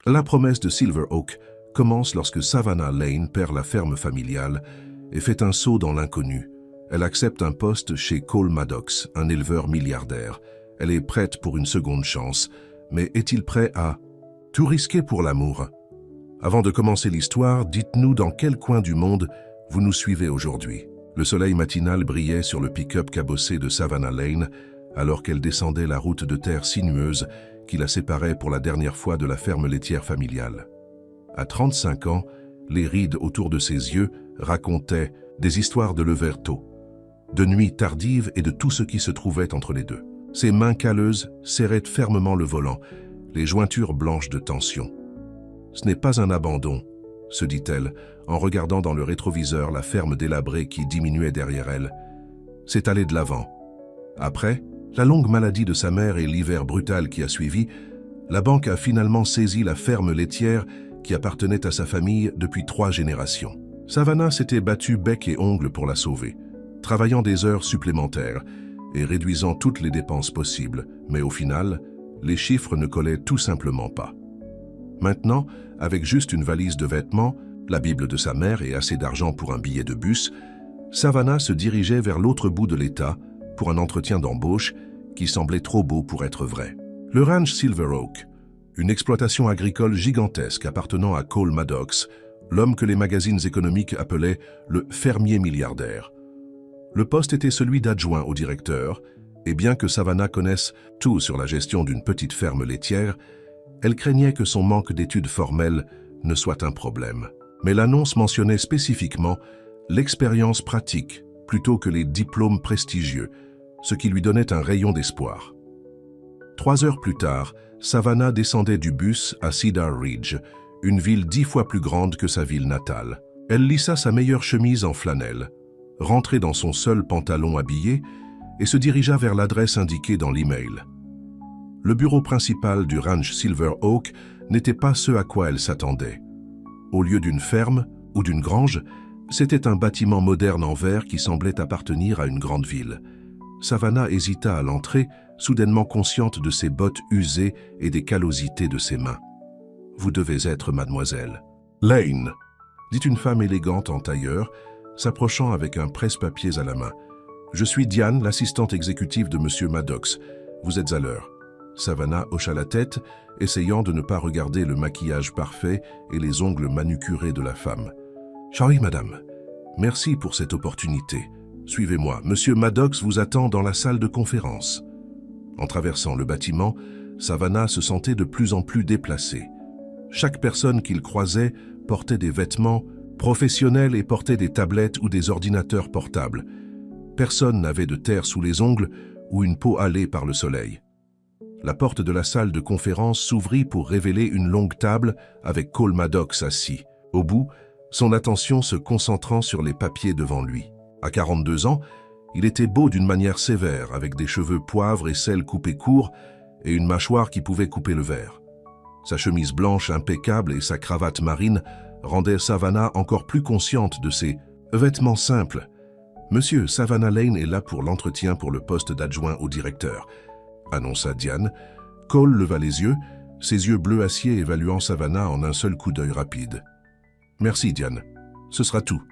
La promesse de Silver Oak commence lorsque Savannah Lane perd la ferme familiale et fait un saut dans l'inconnu. Elle accepte un poste chez Cole Maddox, un éleveur milliardaire. Elle est prête pour une seconde chance, mais est-il prêt à tout risquer pour l'amour? Avant de commencer l'histoire, dites-nous dans quel coin du monde vous nous suivez aujourd'hui. Le soleil matinal brillait sur le pick-up cabossé de Savannah Lane alors qu'elle descendait la route de terre sinueuse qui la séparait pour la dernière fois de la ferme laitière familiale. À 35 ans, les rides autour de ses yeux racontaient des histoires de lever tôt, de nuits tardives et de tout ce qui se trouvait entre les deux. Ses mains calleuses serraient fermement le volant, les jointures blanches de tension. « Ce n'est pas un abandon », se dit-elle, en regardant dans le rétroviseur la ferme délabrée qui diminuait derrière elle. C'est aller de l'avant. Après, la longue maladie de sa mère et l'hiver brutal qui a suivi, la banque a finalement saisi la ferme laitière qui appartenait à sa famille depuis 3 générations. Savannah s'était battue bec et ongles pour la sauver, travaillant des heures supplémentaires et réduisant toutes les dépenses possibles, mais au final, les chiffres ne collaient tout simplement pas. Maintenant, avec juste une valise de vêtements, la Bible de sa mère et assez d'argent pour un billet de bus, Savannah se dirigeait vers l'autre bout de l'État pour un entretien d'embauche qui semblait trop beau pour être vrai. Le ranch Silver Oak, une exploitation agricole gigantesque appartenant à Cole Maddox, l'homme que les magazines économiques appelaient le fermier milliardaire. Le poste était celui d'adjoint au directeur, et bien que Savannah connaisse tout sur la gestion d'une petite ferme laitière, elle craignait que son manque d'études formelles ne soit un problème. Mais l'annonce mentionnait spécifiquement l'expérience pratique plutôt que les diplômes prestigieux, ce qui lui donnait un rayon d'espoir. 3 heures plus tard, Savannah descendait du bus à Cedar Ridge, une ville 10 fois plus grande que sa ville natale. Elle lissa sa meilleure chemise en flanelle, rentrait dans son seul pantalon habillé et se dirigea vers l'adresse indiquée dans l'email. Le bureau principal du ranch Silver Oak n'était pas ce à quoi elle s'attendait. Au lieu d'une ferme ou d'une grange, c'était un bâtiment moderne en verre qui semblait appartenir à une grande ville. Savannah hésita à l'entrée, soudainement consciente de ses bottes usées et des callosités de ses mains. « Vous devez être mademoiselle Lane », dit une femme élégante en tailleur, s'approchant avec un presse-papiers à la main. « Je suis Diane, l'assistante exécutive de Monsieur Maddox. Vous êtes à l'heure. » Savannah hocha la tête, essayant de ne pas regarder le maquillage parfait et les ongles manucurés de la femme. « Oui, madame. Merci pour cette opportunité. Suivez-moi. Monsieur Maddox vous attend dans la salle de conférence. » En traversant le bâtiment, Savannah se sentait de plus en plus déplacée. Chaque personne qu'il croisait portait des vêtements professionnels et portait des tablettes ou des ordinateurs portables. Personne n'avait de terre sous les ongles ou une peau hâlée par le soleil. La porte de la salle de conférence s'ouvrit pour révéler une longue table avec Cole Maddox assis. Au bout, son attention se concentrant sur les papiers devant lui. À 42 ans, il était beau d'une manière sévère, avec des cheveux poivre et sel coupés courts et une mâchoire qui pouvait couper le verre. Sa chemise blanche impeccable et sa cravate marine rendaient Savannah encore plus consciente de ses vêtements simples. « Monsieur, Savannah Lane est là pour l'entretien pour le poste d'adjoint au directeur », annonça Diane. Cole leva les yeux, ses yeux bleu acier évaluant Savannah en un seul coup d'œil rapide. « Merci, Diane. Ce sera tout. »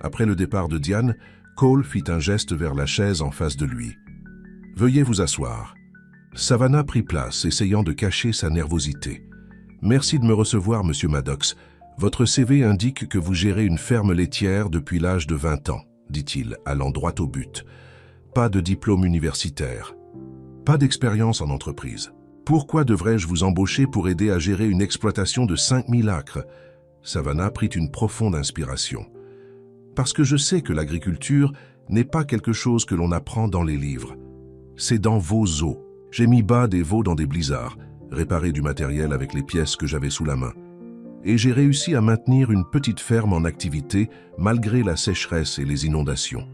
Après le départ de Diane, Cole fit un geste vers la chaise en face de lui. « Veuillez vous asseoir. » Savannah prit place, essayant de cacher sa nervosité. « Merci de me recevoir, Monsieur Maddox. Votre CV indique que vous gérez une ferme laitière depuis l'âge de 20 ans, dit-il, allant droit au but. Pas de diplôme universitaire. Pas d'expérience en entreprise. Pourquoi devrais-je vous embaucher pour aider à gérer une exploitation de 5000 acres ?» Savannah prit une profonde inspiration. « Parce que je sais que l'agriculture n'est pas quelque chose que l'on apprend dans les livres. C'est dans vos os. J'ai mis bas des veaux dans des blizzards, réparé du matériel avec les pièces que j'avais sous la main. Et j'ai réussi à maintenir une petite ferme en activité malgré la sécheresse et les inondations.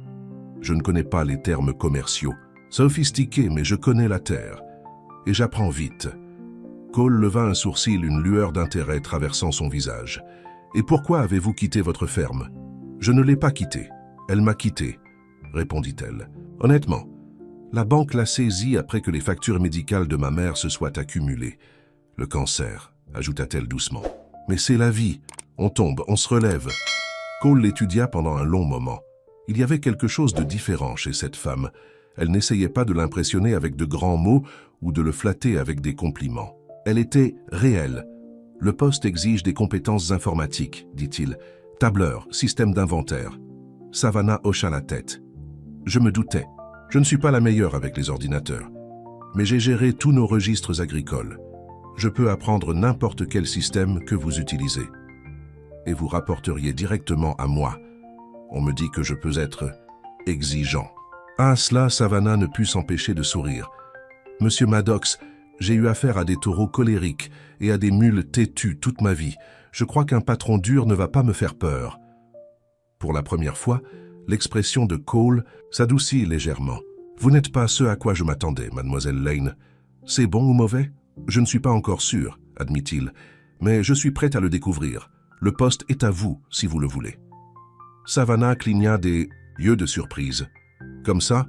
Je ne connais pas les termes commerciaux, sophistiqués, mais je connais la terre. Et j'apprends vite. » Cole leva un sourcil, une lueur d'intérêt traversant son visage. « Et pourquoi avez-vous quitté votre ferme ?»« Je ne l'ai pas quittée. Elle m'a quitté, » répondit-elle. « Honnêtement, la banque l'a saisie après que les factures médicales de ma mère se soient accumulées. Le cancer, ajouta-t-elle doucement. Mais c'est la vie. On tombe, on se relève. Cole l'étudia pendant un long moment. Il y avait quelque chose de différent chez cette femme. Elle n'essayait pas de l'impressionner avec de grands mots ou de le flatter avec des compliments. Elle était réelle. Le poste exige des compétences informatiques, dit-il. Tableur, système d'inventaire. Savannah hocha la tête. Je me doutais. Je ne suis pas la meilleure avec les ordinateurs. Mais j'ai géré tous nos registres agricoles. Je peux apprendre n'importe quel système que vous utilisez. Et vous rapporteriez directement à moi. On me dit que je peux être exigeant. À cela, Savannah ne put s'empêcher de sourire. Monsieur Maddox, j'ai eu affaire à des taureaux colériques et à des mules têtues toute ma vie. Je crois qu'un patron dur ne va pas me faire peur. Pour la première fois, l'expression de Cole s'adoucit légèrement. Vous n'êtes pas ce à quoi je m'attendais, mademoiselle Lane. C'est bon ou mauvais? Je ne suis pas encore sûr, admit-il, mais je suis prêt à le découvrir. Le poste est à vous, si vous le voulez. Savannah cligna des yeux de surprise. Comme ça,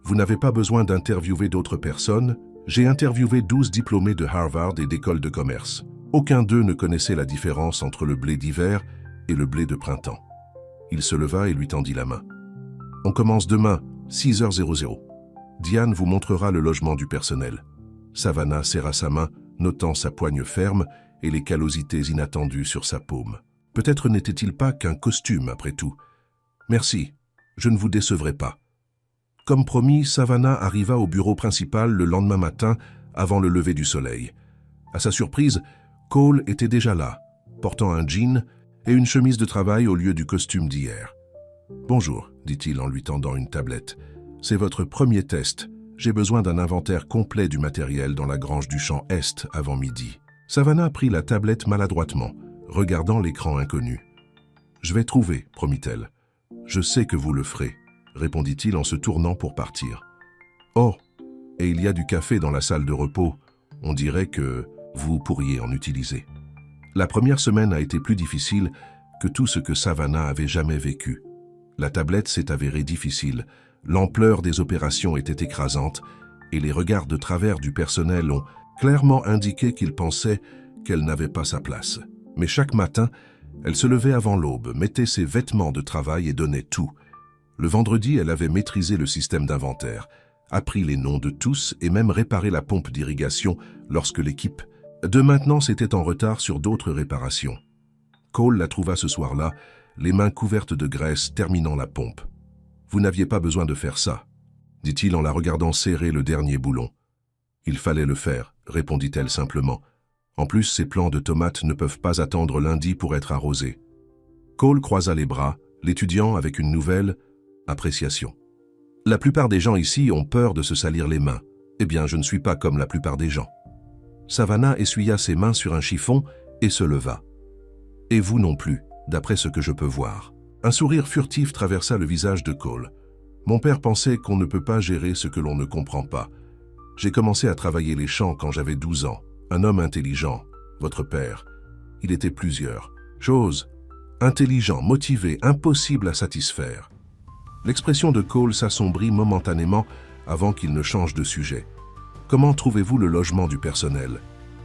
vous n'avez pas besoin d'interviewer d'autres personnes. J'ai interviewé 12 diplômés de Harvard et d'écoles de commerce. Aucun d'eux ne connaissait la différence entre le blé d'hiver et le blé de printemps. Il se leva et lui tendit la main. On commence demain, 6h00. Diane vous montrera le logement du personnel. Savannah serra sa main, notant sa poigne ferme et les callosités inattendues sur sa paume. Peut-être n'était-il pas qu'un costume, après tout. Merci, je ne vous décevrai pas. Comme promis, Savannah arriva au bureau principal le lendemain matin, avant le lever du soleil. À sa surprise, Cole était déjà là, portant un jean et une chemise de travail au lieu du costume d'hier. « Bonjour », dit-il en lui tendant une tablette. « C'est votre premier test. J'ai besoin d'un inventaire complet du matériel dans la grange du champ Est avant midi. » Savannah prit la tablette maladroitement, regardant l'écran inconnu. « Je vais trouver, promit-elle. Je sais que vous le ferez, répondit-il en se tournant pour partir. « Oh, et il y a du café dans la salle de repos. On dirait que vous pourriez en utiliser. » La première semaine a été plus difficile que tout ce que Savannah avait jamais vécu. La tablette s'est avérée difficile, l'ampleur des opérations était écrasante et les regards de travers du personnel ont clairement indiqué qu'ils pensaient qu'elle n'avait pas sa place. Mais chaque matin, elle se levait avant l'aube, mettait ses vêtements de travail et donnait tout. Le vendredi, elle avait maîtrisé le système d'inventaire, appris les noms de tous et même réparé la pompe d'irrigation lorsque l'équipe de maintenance était en retard sur d'autres réparations. Cole la trouva ce soir-là, les mains couvertes de graisse terminant la pompe. « Vous n'aviez pas besoin de faire ça », dit-il en la regardant serrer le dernier boulon. « Il fallait le faire », répondit-elle simplement. « En plus, ces plants de tomates ne peuvent pas attendre lundi pour être arrosés. » Cole croisa les bras, l'étudiant avec une nouvelle appréciation. « La plupart des gens ici ont peur de se salir les mains. Eh bien, je ne suis pas comme la plupart des gens. » Savannah essuya ses mains sur un chiffon et se leva. « Et vous non plus, d'après ce que je peux voir. » Un sourire furtif traversa le visage de Cole. « Mon père pensait qu'on ne peut pas gérer ce que l'on ne comprend pas. J'ai commencé à travailler les champs quand j'avais 12 ans. Un homme intelligent, votre père. Il était plusieurs choses. Intelligent, motivé, impossible à satisfaire. » L'expression de Cole s'assombrit momentanément avant qu'il ne change de sujet. « Comment trouvez-vous le logement du personnel?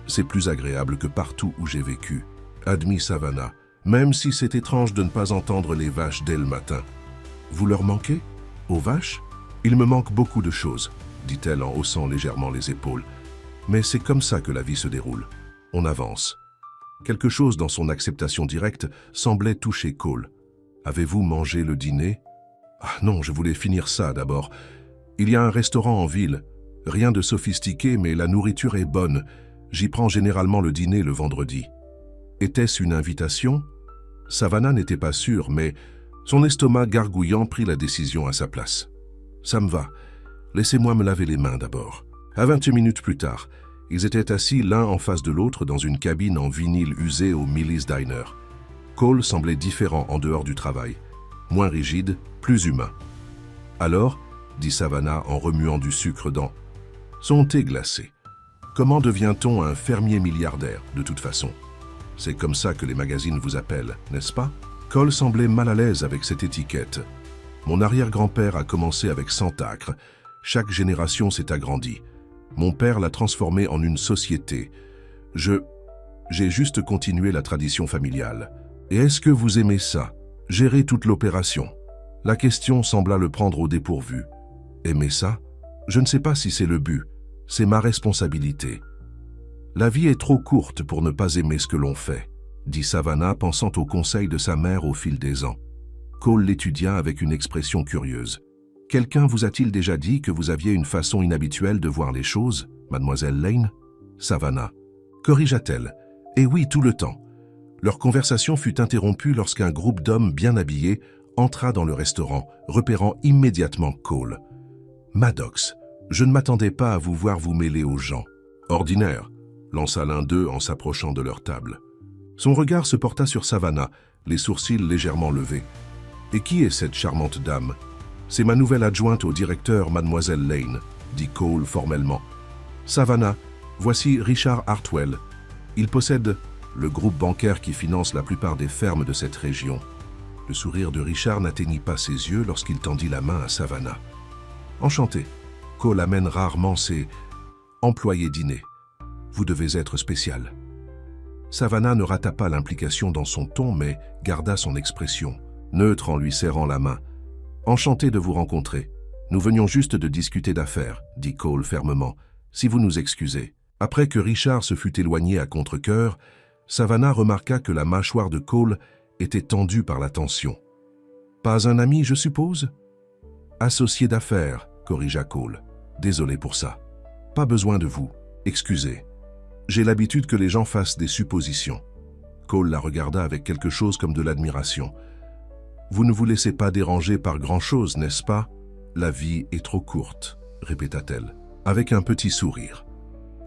C'est plus agréable que partout où j'ai vécu, » admit Savannah, même si c'est étrange de ne pas entendre les vaches dès le matin. « Vous leur manquez? Aux vaches? Il me manque beaucoup de choses, » dit-elle en haussant légèrement les épaules. « Mais c'est comme ça que la vie se déroule. On avance. » Quelque chose dans son acceptation directe semblait toucher Cole. « Avez-vous mangé le dîner? »« Ah non, je voulais finir ça d'abord. Il y a un restaurant en ville. Rien de sophistiqué, mais la nourriture est bonne. J'y prends généralement le dîner le vendredi. » Était-ce une invitation? Savannah n'était pas sûre, mais son estomac gargouillant prit la décision à sa place. « Ça me va. Laissez-moi me laver les mains d'abord. » À 28 minutes plus tard, ils étaient assis l'un en face de l'autre dans une cabine en vinyle usée au Millie's Diner. Cole semblait différent en dehors du travail, moins rigide, plus humain. « Alors, » dit Savannah en remuant du sucre dans son thé glacé. « Comment devient-on un fermier milliardaire, de toute façon? C'est comme ça que les magazines vous appellent, n'est-ce pas? » Cole semblait mal à l'aise avec cette étiquette. « Mon arrière-grand-père a commencé avec 100 acres. Chaque génération s'est agrandie. Mon père l'a transformé en une société. J'ai juste continué la tradition familiale. Et est-ce que vous aimez ça? Gérer toute l'opération. La question sembla le prendre au dépourvu. Aimer ça? Je ne sais pas si c'est le but. C'est ma responsabilité. La vie est trop courte pour ne pas aimer ce que l'on fait, dit Savannah pensant aux conseils de sa mère au fil des ans. Cole l'étudia avec une expression curieuse. Quelqu'un vous a-t-il déjà dit que vous aviez une façon inhabituelle de voir les choses, mademoiselle Lane? Savannah. Corrigea-t-elle. Et oui, tout le temps. Leur conversation fut interrompue lorsqu'un groupe d'hommes bien habillés entra dans le restaurant, repérant immédiatement Cole. Maddox, je ne m'attendais pas à vous voir vous mêler aux gens. Ordinaire, lança l'un d'eux en s'approchant de leur table. Son regard se porta sur Savannah, les sourcils légèrement levés. Et qui est cette charmante dame? C'est ma nouvelle adjointe au directeur, mademoiselle Lane, dit Cole formellement. Savannah, voici Richard Hartwell. Il possède le groupe bancaire qui finance la plupart des fermes de cette région. Le sourire de Richard n'atteignit pas ses yeux lorsqu'il tendit la main à Savannah. Enchanté. Cole amène rarement ses employés dîner. Vous devez être spécial. Savannah ne rata pas l'implication dans son ton, mais garda son expression, neutre en lui serrant la main. Enchanté de vous rencontrer. Nous venions juste de discuter d'affaires, dit Cole fermement, si vous nous excusez. Après que Richard se fut éloigné à contre-cœur, Savannah remarqua que la mâchoire de Cole était tendue par la tension. Pas un ami, je suppose? Associé d'affaires, corrigea Cole. Désolé pour ça. Pas besoin de vous. Excusez. J'ai l'habitude que les gens fassent des suppositions. Cole la regarda avec quelque chose comme de l'admiration. Vous ne vous laissez pas déranger par grand-chose, n'est-ce pas? La vie est trop courte, répéta-t-elle, avec un petit sourire.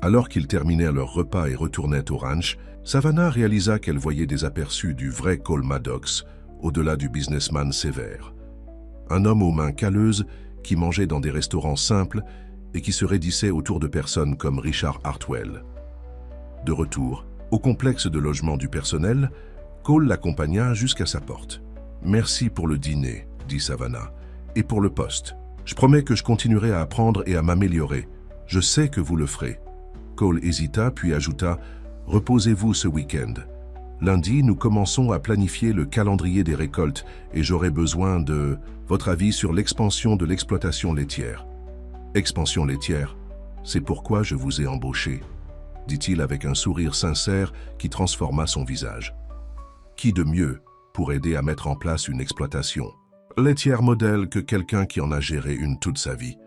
Alors qu'ils terminaient leur repas et retournaient au ranch, Savannah réalisa qu'elle voyait des aperçus du vrai Cole Maddox, au-delà du businessman sévère. Un homme aux mains calleuses qui mangeait dans des restaurants simples et qui se raidissait autour de personnes comme Richard Hartwell. De retour, au complexe de logement du personnel, Cole l'accompagna jusqu'à sa porte. « Merci pour le dîner, » dit Savannah, « et pour le poste. Je promets que je continuerai à apprendre et à m'améliorer. Je sais que vous le ferez. » Cole hésita, puis ajouta « Reposez-vous ce week-end. Lundi, nous commençons à planifier le calendrier des récoltes et j'aurai besoin de votre avis sur l'expansion de l'exploitation laitière. » Expansion laitière, c'est pourquoi je vous ai embauché, dit-il avec un sourire sincère qui transforma son visage. Qui de mieux pour aider à mettre en place une exploitation laitière modèle que quelqu'un qui en a géré une toute sa vie?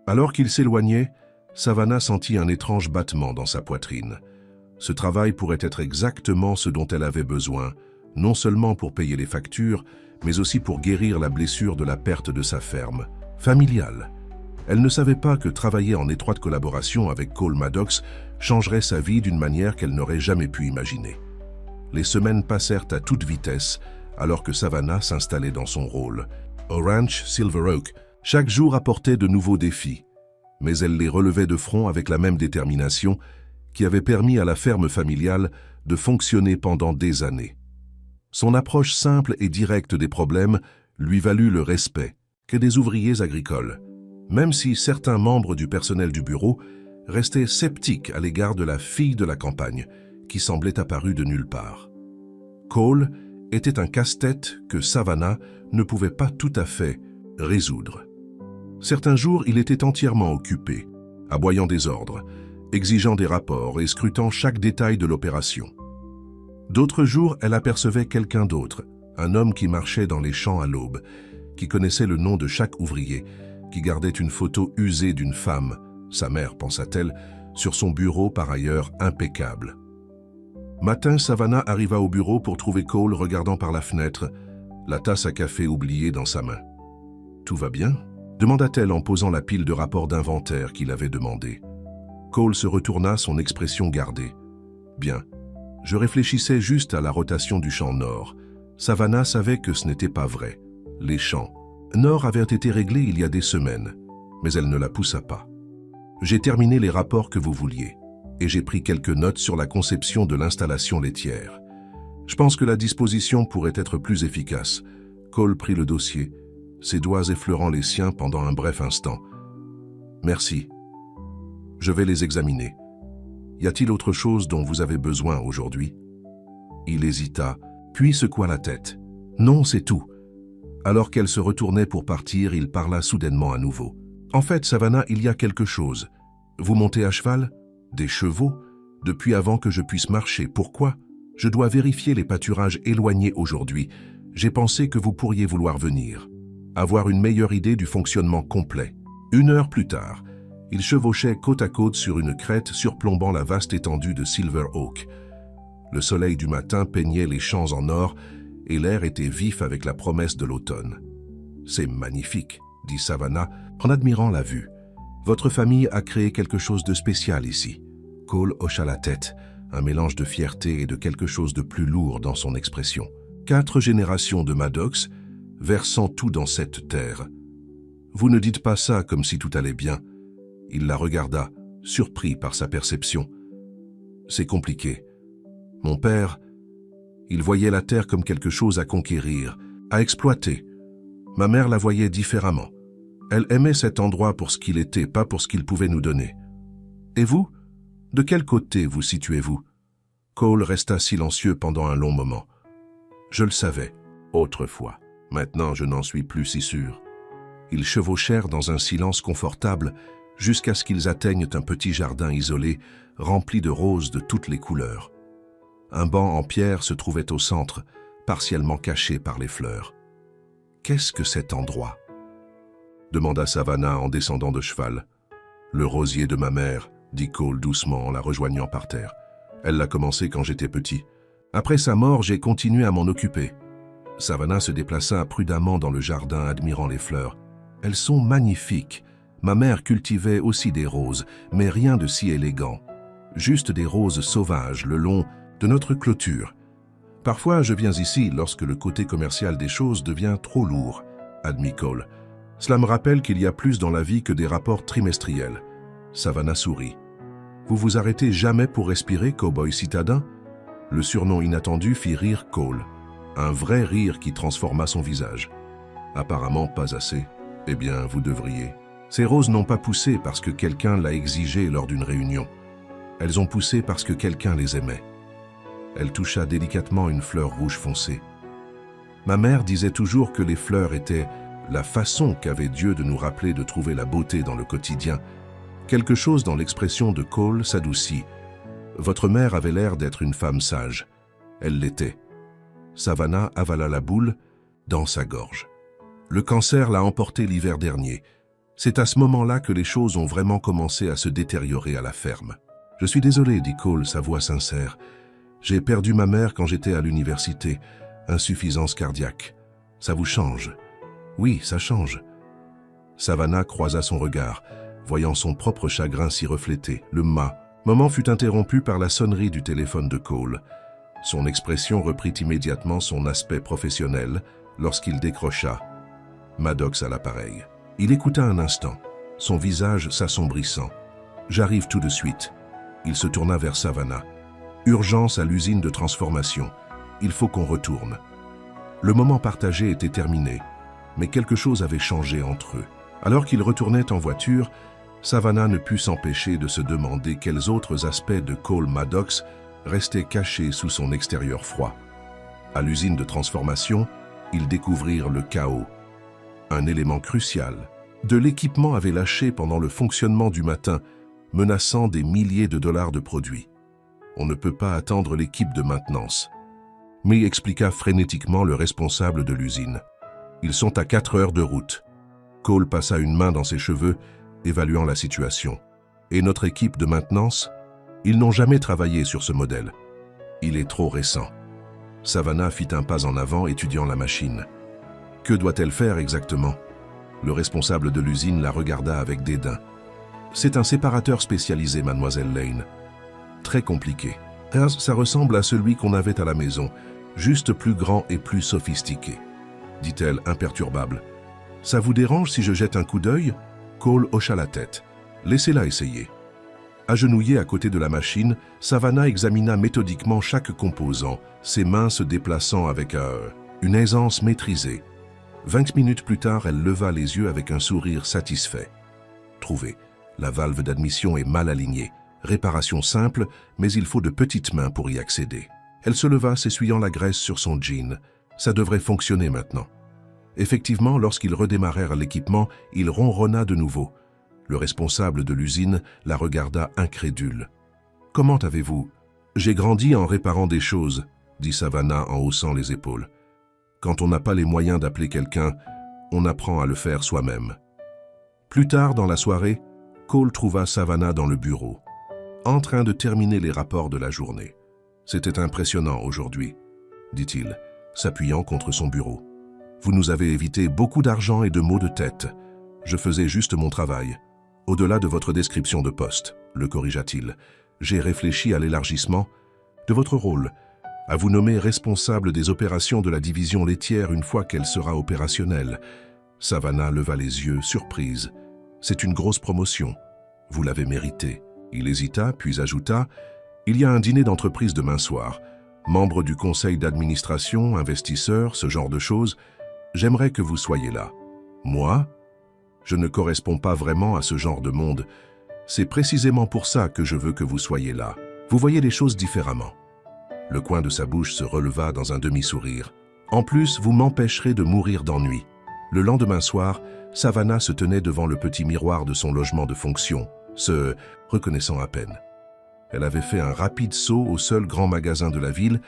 Alors qu'il s'éloignait, Savannah sentit un étrange battement dans sa poitrine. Ce travail pourrait être exactement ce dont elle avait besoin, non seulement pour payer les factures, mais aussi pour guérir la blessure de la perte de sa ferme, familiale. Elle ne savait pas que travailler en étroite collaboration avec Cole Maddox changerait sa vie d'une manière qu'elle n'aurait jamais pu imaginer. Les semaines passèrent à toute vitesse, alors que Savannah s'installait dans son rôle. Au ranch Silver Oak, chaque jour apportait de nouveaux défis, mais elle les relevait de front avec la même détermination qui avait permis à la ferme familiale de fonctionner pendant des années. Son approche simple et directe des problèmes lui valut le respect que des ouvriers agricoles, même si certains membres du personnel du bureau restaient sceptiques à l'égard de la fille de la campagne, qui semblait apparue de nulle part. Cole était un casse-tête que Savannah ne pouvait pas tout à fait résoudre. Certains jours, il était entièrement occupé, aboyant des ordres, exigeant des rapports et scrutant chaque détail de l'opération. D'autres jours, elle apercevait quelqu'un d'autre, un homme qui marchait dans les champs à l'aube, qui connaissait le nom de chaque ouvrier, qui gardait une photo usée d'une femme, sa mère, pensa-t-elle, sur son bureau par ailleurs impeccable. Matin, Savannah arriva au bureau pour trouver Cole regardant par la fenêtre, la tasse à café oubliée dans sa main. « Tout va bien ?» demanda-t-elle en posant la pile de rapports d'inventaire qu'il avait demandé. Cole se retourna, son expression gardée. « Bien, je réfléchissais juste à la rotation du champ nord. Savannah savait que ce n'était pas vrai. Les champs nord avaient été réglés il y a des semaines, mais elle ne la poussa pas. J'ai terminé les rapports que vous vouliez, et j'ai pris quelques notes sur la conception de l'installation laitière. Je pense que la disposition pourrait être plus efficace. » Cole prit le dossier, ses doigts effleurant les siens pendant un bref instant. « Merci. Je vais les examiner. » Y a-t-il autre chose dont vous avez besoin aujourd'hui? Il hésita, puis secoua la tête. Non, c'est tout. Alors qu'elle se retournait pour partir, il parla soudainement à nouveau. En fait, Savannah, il y a quelque chose. Vous montez à cheval? Des chevaux? Depuis avant que je puisse marcher. Pourquoi? Je dois vérifier les pâturages éloignés aujourd'hui. J'ai pensé que vous pourriez vouloir venir. Avoir une meilleure idée du fonctionnement complet. 1 heure plus tard, ils chevauchaient côte à côte sur une crête surplombant la vaste étendue de Silver Oak. Le soleil du matin peignait les champs en or et l'air était vif avec la promesse de l'automne. « C'est magnifique », dit Savannah en admirant la vue. « Votre famille a créé quelque chose de spécial ici. » Cole hocha la tête, un mélange de fierté et de quelque chose de plus lourd dans son expression. 4 générations de Maddox, versant tout dans cette terre. Vous ne dites pas ça comme si tout allait bien. Il la regarda, surpris par sa perception. C'est compliqué. Mon père, il voyait la terre comme quelque chose à conquérir, à exploiter. Ma mère la voyait différemment. Elle aimait cet endroit pour ce qu'il était, pas pour ce qu'il pouvait nous donner. Et vous? De quel côté vous situez-vous? Cole resta silencieux pendant un long moment. Je le savais, autrefois. Maintenant, je n'en suis plus si sûr. Ils chevauchèrent dans un silence confortable jusqu'à ce qu'ils atteignent un petit jardin isolé, rempli de roses de toutes les couleurs. Un banc en pierre se trouvait au centre, partiellement caché par les fleurs. « Qu'est-ce que cet endroit ?» demanda Savannah en descendant de cheval. « Le rosier de ma mère », dit Cole doucement en la rejoignant par terre. « Elle l'a commencé quand j'étais petit. Après sa mort, j'ai continué à m'en occuper. » Savannah se déplaça prudemment dans le jardin, admirant les fleurs. « Elles sont magnifiques. Ma mère cultivait aussi des roses, mais rien de si élégant. Juste des roses sauvages le long de notre clôture. Parfois, je viens ici lorsque le côté commercial des choses devient trop lourd, » admit Cole. « Cela me rappelle qu'il y a plus dans la vie que des rapports trimestriels. » Savannah sourit. « Vous vous arrêtez jamais pour respirer, cow-boy citadin ?» Le surnom inattendu fit rire Cole. Un vrai rire qui transforma son visage. « Apparemment pas assez. Eh bien, vous devriez. » Ces roses n'ont pas poussé parce que quelqu'un l'a exigé lors d'une réunion. Elles ont poussé parce que quelqu'un les aimait. Elle toucha délicatement une fleur rouge foncée. Ma mère disait toujours que les fleurs étaient la façon qu'avait Dieu de nous rappeler de trouver la beauté dans le quotidien. Quelque chose dans l'expression de Cole s'adoucit. Votre mère avait l'air d'être une femme sage. Elle l'était. Savannah avala la boule dans sa gorge. Le cancer l'a emporté l'hiver dernier. C'est à ce moment-là que les choses ont vraiment commencé à se détériorer à la ferme. « Je suis désolé, dit Cole, sa voix sincère. J'ai perdu ma mère quand j'étais à l'université. Insuffisance cardiaque. Ça vous change? » « Oui, ça change. » Savannah croisa son regard, voyant son propre chagrin s'y refléter. Le moment fut interrompu par la sonnerie du téléphone de Cole. Son expression reprit immédiatement son aspect professionnel lorsqu'il décrocha. Maddox à l'appareil. Il écouta un instant, son visage s'assombrissant. « J'arrive tout de suite. » Il se tourna vers Savannah. « Urgence à l'usine de transformation. Il faut qu'on retourne. » Le moment partagé était terminé, mais quelque chose avait changé entre eux. Alors qu'ils retournaient en voiture, Savannah ne put s'empêcher de se demander quels autres aspects de Cole Maddox restaient cachés sous son extérieur froid. À l'usine de transformation, ils découvrirent le chaos. Un élément crucial. De l'équipement avait lâché pendant le fonctionnement du matin, menaçant des milliers de dollars de produits. On ne peut pas attendre l'équipe de maintenance. Mais expliqua frénétiquement le responsable de l'usine. Ils sont à 4 heures de route. Cole passa une main dans ses cheveux, évaluant la situation. Et notre équipe de maintenance? Ils n'ont jamais travaillé sur ce modèle. Il est trop récent. Savannah fit un pas en avant, étudiant la machine. Que doit-elle faire exactement? Le responsable de l'usine la regarda avec dédain. C'est un séparateur spécialisé, mademoiselle Lane. Très compliqué. Ça ressemble à celui qu'on avait à la maison, juste plus grand et plus sophistiqué, dit-elle imperturbable. Ça vous dérange si je jette un coup d'œil? Cole hocha la tête. Laissez-la essayer. Agenouillée à côté de la machine, Savannah examina méthodiquement chaque composant, ses mains se déplaçant avec une aisance maîtrisée. 20 minutes plus tard, elle leva les yeux avec un sourire satisfait. Trouvé. La valve d'admission est mal alignée. Réparation simple, mais il faut de petites mains pour y accéder. Elle se leva, s'essuyant la graisse sur son jean. Ça devrait fonctionner maintenant. Effectivement, lorsqu'ils redémarrèrent l'équipement, il ronronna de nouveau. Le responsable de l'usine la regarda incrédule. « Comment avez-vous »« J'ai grandi en réparant des choses, » dit Savannah en haussant les épaules. « Quand on n'a pas les moyens d'appeler quelqu'un, on apprend à le faire soi-même. » Plus tard dans la soirée, Cole trouva Savannah dans le bureau, en train de terminer les rapports de la journée. « C'était impressionnant aujourd'hui, » dit-il, s'appuyant contre son bureau. « Vous nous avez évité beaucoup d'argent et de maux de tête. Je faisais juste mon travail. Au-delà de votre description de poste, le corrigea-t-il, j'ai réfléchi à l'élargissement de votre rôle, à vous nommer responsable des opérations de la division laitière une fois qu'elle sera opérationnelle. » Savannah leva les yeux, surprise. « C'est une grosse promotion. Vous l'avez mérité. » Il hésita, puis ajouta « Il y a un dîner d'entreprise demain soir. Membre du conseil d'administration, investisseur, ce genre de choses. J'aimerais que vous soyez là. » « Moi ? Je ne corresponds pas vraiment à ce genre de monde. C'est précisément pour ça que je veux que vous soyez là. Vous voyez les choses différemment. » Le coin de sa bouche se releva dans un demi-sourire. « En plus, vous m'empêcherez de mourir d'ennui. » Le lendemain soir, Savannah se tenait devant le petit miroir de son logement de fonction, se reconnaissant à peine. Elle avait fait un rapide saut au seul grand magasin de la ville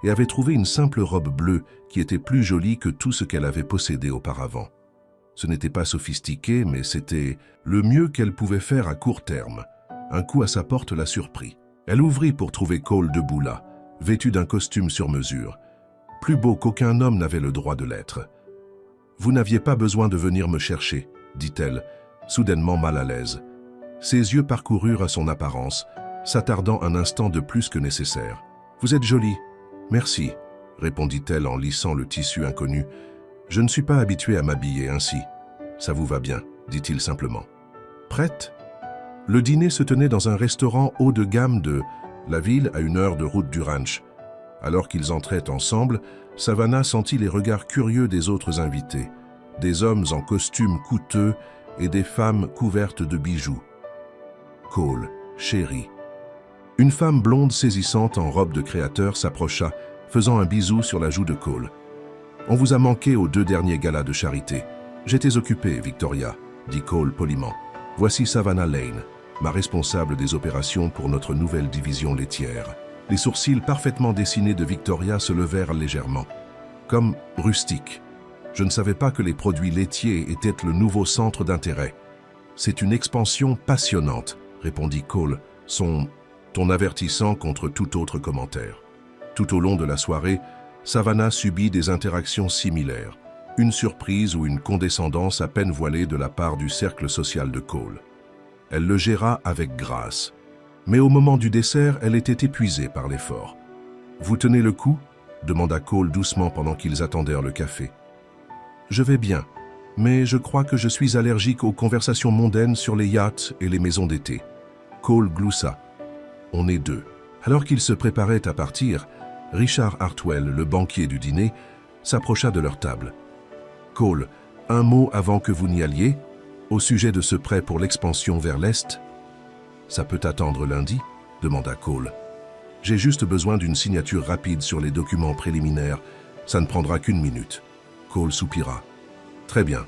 et avait trouvé une simple robe bleue qui était plus jolie que tout ce qu'elle avait possédé auparavant. Ce n'était pas sophistiqué, mais c'était le mieux qu'elle pouvait faire à court terme. Un coup à sa porte la surprit. Elle ouvrit pour trouver Cole debout là, vêtu d'un costume sur mesure. Plus beau qu'aucun homme n'avait le droit de l'être. « Vous n'aviez pas besoin de venir me chercher, » dit-elle, soudainement mal à l'aise. Ses yeux parcoururent à son apparence, s'attardant un instant de plus que nécessaire. « Vous êtes jolie. »« Merci, » répondit-elle en lissant le tissu inconnu. « Je ne suis pas habituée à m'habiller ainsi. »« Ça vous va bien, » dit-il simplement. « Prête ?» Le dîner se tenait dans un restaurant haut de gamme de la ville à 1 heure de route du ranch. Alors qu'ils entraient ensemble, Savannah sentit les regards curieux des autres invités, des hommes en costumes coûteux et des femmes couvertes de bijoux. Cole, chérie. Une femme blonde saisissante en robe de créateur s'approcha, faisant un bisou sur la joue de Cole. « On vous a manqué aux 2 derniers galas de charité. J'étais occupé, Victoria, » dit Cole poliment. « Voici Savannah Lane, ma responsable des opérations pour notre nouvelle division laitière. » Les sourcils parfaitement dessinés de Victoria se levèrent légèrement, comme rustique. « Je ne savais pas que les produits laitiers étaient le nouveau centre d'intérêt. »« C'est une expansion passionnante, » répondit Cole, son ton avertissant contre tout autre commentaire. Tout au long de la soirée, Savannah subit des interactions similaires, une surprise ou une condescendance à peine voilée de la part du cercle social de Cole. Elle le géra avec grâce. Mais au moment du dessert, elle était épuisée par l'effort. « Vous tenez le coup ?» demanda Cole doucement pendant qu'ils attendèrent le café. « Je vais bien, mais je crois que je suis allergique aux conversations mondaines sur les yachts et les maisons d'été. » Cole gloussa. « On est 2. » Alors qu'ils se préparaient à partir, Richard Hartwell, le banquier du dîner, s'approcha de leur table. « Cole, un mot avant que vous n'y alliez, au sujet de ce prêt pour l'expansion vers l'Est ?»« Ça peut attendre lundi ?» demanda Cole. « J'ai juste besoin d'une signature rapide sur les documents préliminaires. Ça ne prendra qu'1 minute. » Cole soupira. « Très bien. »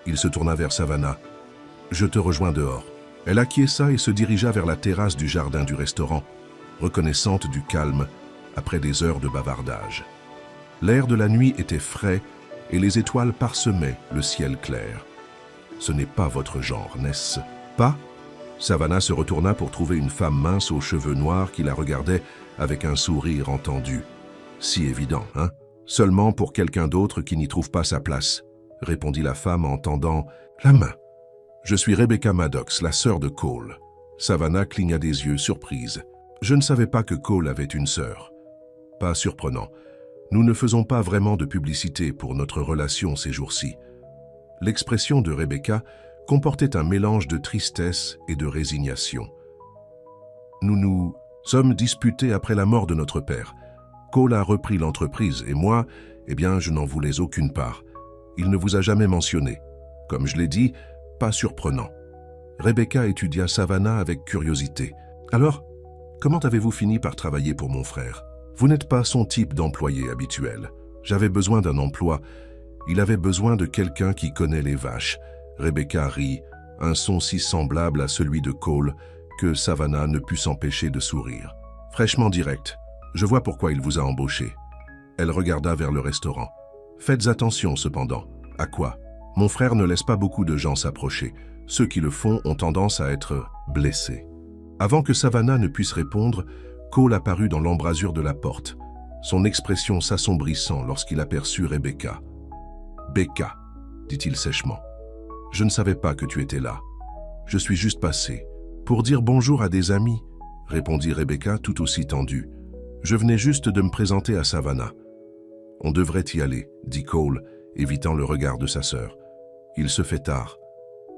Il se tourna vers Savannah. « Je te rejoins dehors. » Elle acquiesça et se dirigea vers la terrasse du jardin du restaurant, reconnaissante du calme après des heures de bavardage. L'air de la nuit était frais et les étoiles parsemaient le ciel clair. « Ce n'est pas votre genre, n'est-ce pas ?» Savannah se retourna pour trouver une femme mince aux cheveux noirs qui la regardait avec un sourire entendu. « Si évident, hein ? Seulement pour quelqu'un d'autre qui n'y trouve pas sa place, » répondit la femme en tendant la main. « Je suis Rebecca Maddox, la sœur de Cole. » Savannah cligna des yeux, surprise. « Je ne savais pas que Cole avait une sœur. » Pas surprenant. Nous ne faisons pas vraiment de publicité pour notre relation ces jours-ci. L'expression de Rebecca comportait un mélange de tristesse et de résignation. Nous nous sommes disputés après la mort de notre père. Cole a repris l'entreprise et moi, eh bien, je n'en voulais aucune part. Il ne vous a jamais mentionné. Comme je l'ai dit, pas surprenant. Rebecca étudia Savannah avec curiosité. Alors, comment avez-vous fini par travailler pour mon frère? Vous n'êtes pas son type d'employé habituel. J'avais besoin d'un emploi. Il avait besoin de quelqu'un qui connaît les vaches. Rebecca rit, un son si semblable à celui de Cole que Savannah ne put s'empêcher de sourire. Fraîchement direct, je vois pourquoi il vous a embauché. Elle regarda vers le restaurant. Faites attention cependant. À quoi? Mon frère ne laisse pas beaucoup de gens s'approcher. Ceux qui le font ont tendance à être blessés. Avant que Savannah ne puisse répondre, Cole apparut dans l'embrasure de la porte, son expression s'assombrissant lorsqu'il aperçut Rebecca. « Becca, dit-il sèchement, je ne savais pas que tu étais là. Je suis juste passé. Pour dire bonjour à des amis, répondit Rebecca tout aussi tendue. Je venais juste de me présenter à Savannah. On devrait y aller, dit Cole, évitant le regard de sa sœur. Il se fait tard.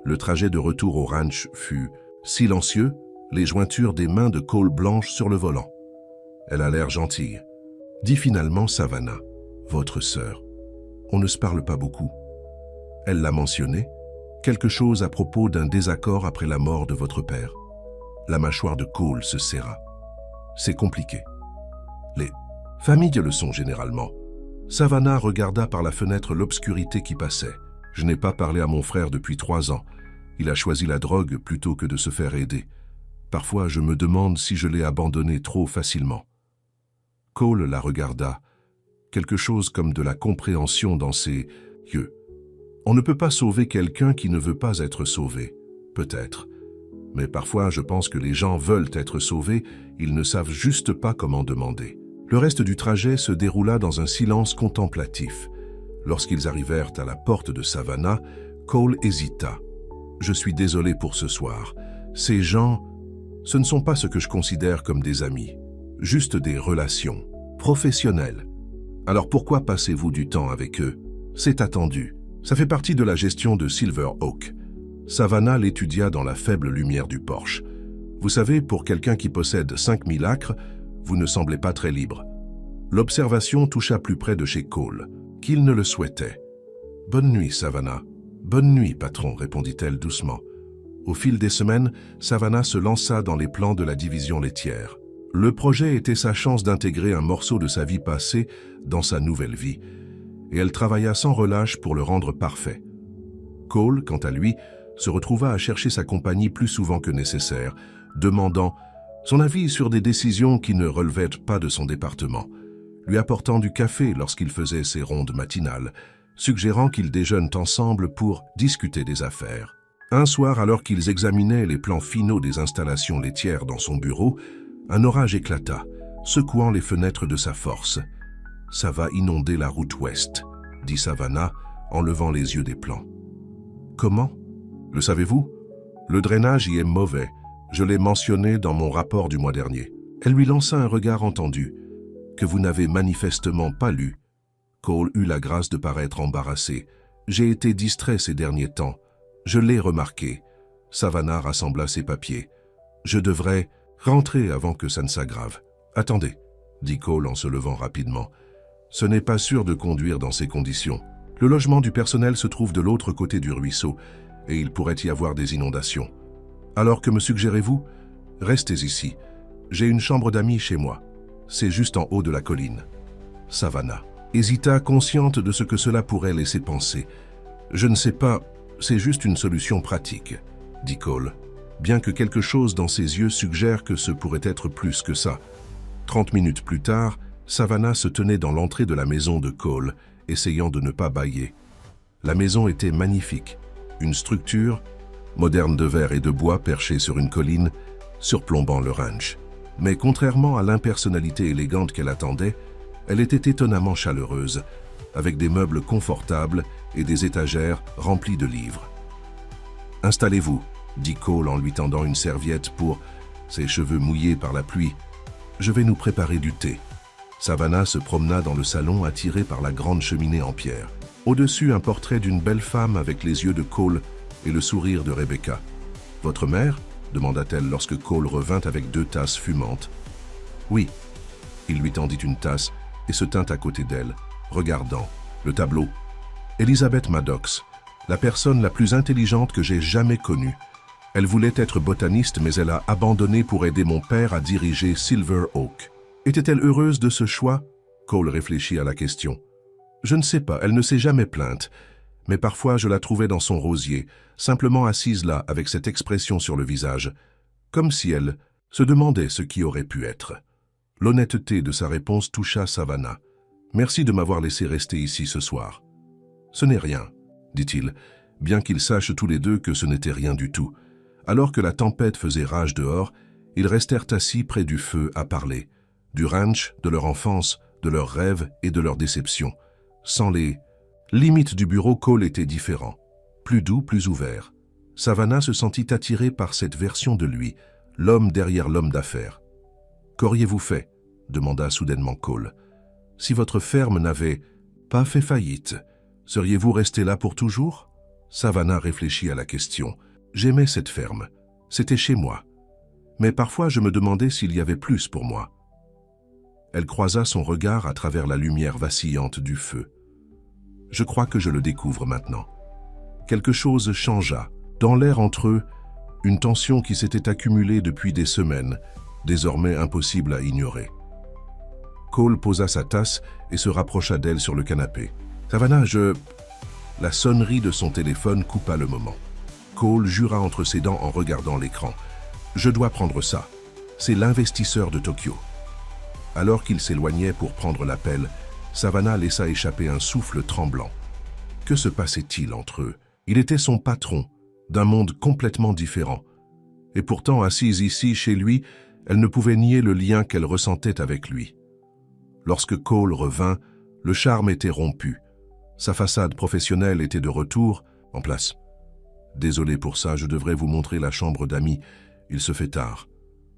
Le trajet de retour au ranch fut silencieux, les jointures des mains de Cole blanches sur le volant. Elle a l'air gentille, dit finalement Savannah, votre sœur. On ne se parle pas beaucoup. Elle l'a mentionné, quelque chose à propos d'un désaccord après la mort de votre père. La mâchoire de Cole se serra. C'est compliqué. Les familles le sont généralement. Savannah regarda par la fenêtre l'obscurité qui passait. Je n'ai pas parlé à mon frère depuis 3 ans. Il a choisi la drogue plutôt que de se faire aider. Parfois, je me demande si je l'ai abandonné trop facilement. Cole la regarda, quelque chose comme de la compréhension dans ses yeux. On ne peut pas sauver quelqu'un qui ne veut pas être sauvé, peut-être. Mais parfois, je pense que les gens veulent être sauvés, ils ne savent juste pas comment demander. Le reste du trajet se déroula dans un silence contemplatif. Lorsqu'ils arrivèrent à la porte de Savannah, Cole hésita. « Je suis désolé pour ce soir. Ces gens, ce ne sont pas ce que je considère comme des amis, juste des relations professionnelles. Alors pourquoi passez-vous du temps avec eux? C'est attendu. Ça fait partie de la gestion de Silver Oak. » Savannah l'étudia dans la faible lumière du porche. « Vous savez, pour quelqu'un qui possède 5000 acres, vous ne semblez pas très libre. » L'observation toucha plus près de chez Cole, qu'il ne le souhaitait. « Bonne nuit, Savannah. »« Bonne nuit, patron, » répondit-elle doucement. Au fil des semaines, Savannah se lança dans les plans de la division laitière. Le projet était sa chance d'intégrer un morceau de sa vie passée dans sa nouvelle vie, et elle travailla sans relâche pour le rendre parfait. Cole, quant à lui, se retrouva à chercher sa compagnie plus souvent que nécessaire, demandant son avis sur des décisions qui ne relevaient pas de son département, lui apportant du café lorsqu'il faisait ses rondes matinales, suggérant qu'ils déjeunent ensemble pour discuter des affaires. Un soir, alors qu'ils examinaient les plans finaux des installations laitières dans son bureau, un orage éclata, secouant les fenêtres de sa force. « Ça va inonder la route ouest », dit Savannah en levant les yeux des plans. « Comment? Le savez-vous? Le drainage y est mauvais. Je l'ai mentionné dans mon rapport du mois dernier. » Elle lui lança un regard entendu, que vous n'avez manifestement pas lu. Cole eut la grâce de paraître embarrassé. « J'ai été distrait ces derniers temps. Je l'ai remarqué. » Savannah rassembla ses papiers. « Je devrais rentrer avant que ça ne s'aggrave. »« Attendez, » dit Cole en se levant rapidement. « Ce n'est pas sûr de conduire dans ces conditions. Le logement du personnel se trouve de l'autre côté du ruisseau, et il pourrait y avoir des inondations. Alors que me suggérez-vous? Restez ici. J'ai une chambre d'amis chez moi. C'est juste en haut de la colline. » Savannah hésita, consciente de ce que cela pourrait laisser penser. « Je ne sais pas, c'est juste une solution pratique, » dit Cole, bien que quelque chose dans ses yeux suggère que ce pourrait être plus que ça. 30 minutes plus tard, Savannah se tenait dans l'entrée de la maison de Cole, essayant de ne pas bâiller. La maison était magnifique, une structure moderne de verre et de bois perchée sur une colline, surplombant le ranch. Mais contrairement à l'impersonnalité élégante qu'elle attendait, elle était étonnamment chaleureuse, avec des meubles confortables et des étagères remplies de livres. « Installez-vous, » dit Cole en lui tendant une serviette pour ses cheveux mouillés par la pluie. « Je vais nous préparer du thé. » Savannah se promena dans le salon attirée par la grande cheminée en pierre. Au-dessus, un portrait d'une belle femme avec les yeux de Cole et le sourire de Rebecca. « Votre mère ?» demanda-t-elle lorsque Cole revint avec 2 tasses fumantes. « Oui. » Il lui tendit une tasse et se tint à côté d'elle, regardant le tableau. « Elizabeth Maddox, la personne la plus intelligente que j'ai jamais connue. Elle voulait être botaniste, mais elle a abandonné pour aider mon père à diriger Silver Oak. Était-elle heureuse de ce choix? Cole réfléchit à la question. Je ne sais pas, elle ne s'est jamais plainte. Mais parfois je la trouvais dans son rosier, simplement assise là, avec cette expression sur le visage, comme si elle se demandait ce qui aurait pu être. L'honnêteté de sa réponse toucha Savannah. « Merci de m'avoir laissé rester ici ce soir. »« Ce n'est rien, » dit-il, bien qu'ils sachent tous les deux que ce n'était rien du tout. Alors que la tempête faisait rage dehors, ils restèrent assis près du feu à parler, du ranch, de leur enfance, de leurs rêves et de leurs déceptions. Sans les limites du bureau, Cole était différent, plus doux, plus ouvert. Savannah se sentit attirée par cette version de lui, l'homme derrière l'homme d'affaires. « Qu'auriez-vous fait ?» demanda soudainement Cole. « Si votre ferme n'avait pas fait faillite, seriez-vous resté là pour toujours ?» Savannah réfléchit à la question. « J'aimais cette ferme. C'était chez moi. Mais parfois je me demandais s'il y avait plus pour moi. » Elle croisa son regard à travers la lumière vacillante du feu. « Je crois que je le découvre maintenant. » Quelque chose changea. Dans l'air entre eux, une tension qui s'était accumulée depuis des semaines, désormais impossible à ignorer. Cole posa sa tasse et se rapprocha d'elle sur le canapé. « Savannah, La sonnerie de son téléphone coupa le moment. Cole jura entre ses dents en regardant l'écran. « Je dois prendre ça. C'est l'investisseur de Tokyo. » Alors qu'il s'éloignait pour prendre l'appel, Savannah laissa échapper un souffle tremblant. Que se passait-il entre eux? Il était son patron, d'un monde complètement différent. Et pourtant, assise ici, chez lui, elle ne pouvait nier le lien qu'elle ressentait avec lui. Lorsque Cole revint, le charme était rompu. Sa façade professionnelle était de retour, en place. « Désolé pour ça, je devrais vous montrer la chambre d'amis. Il se fait tard. »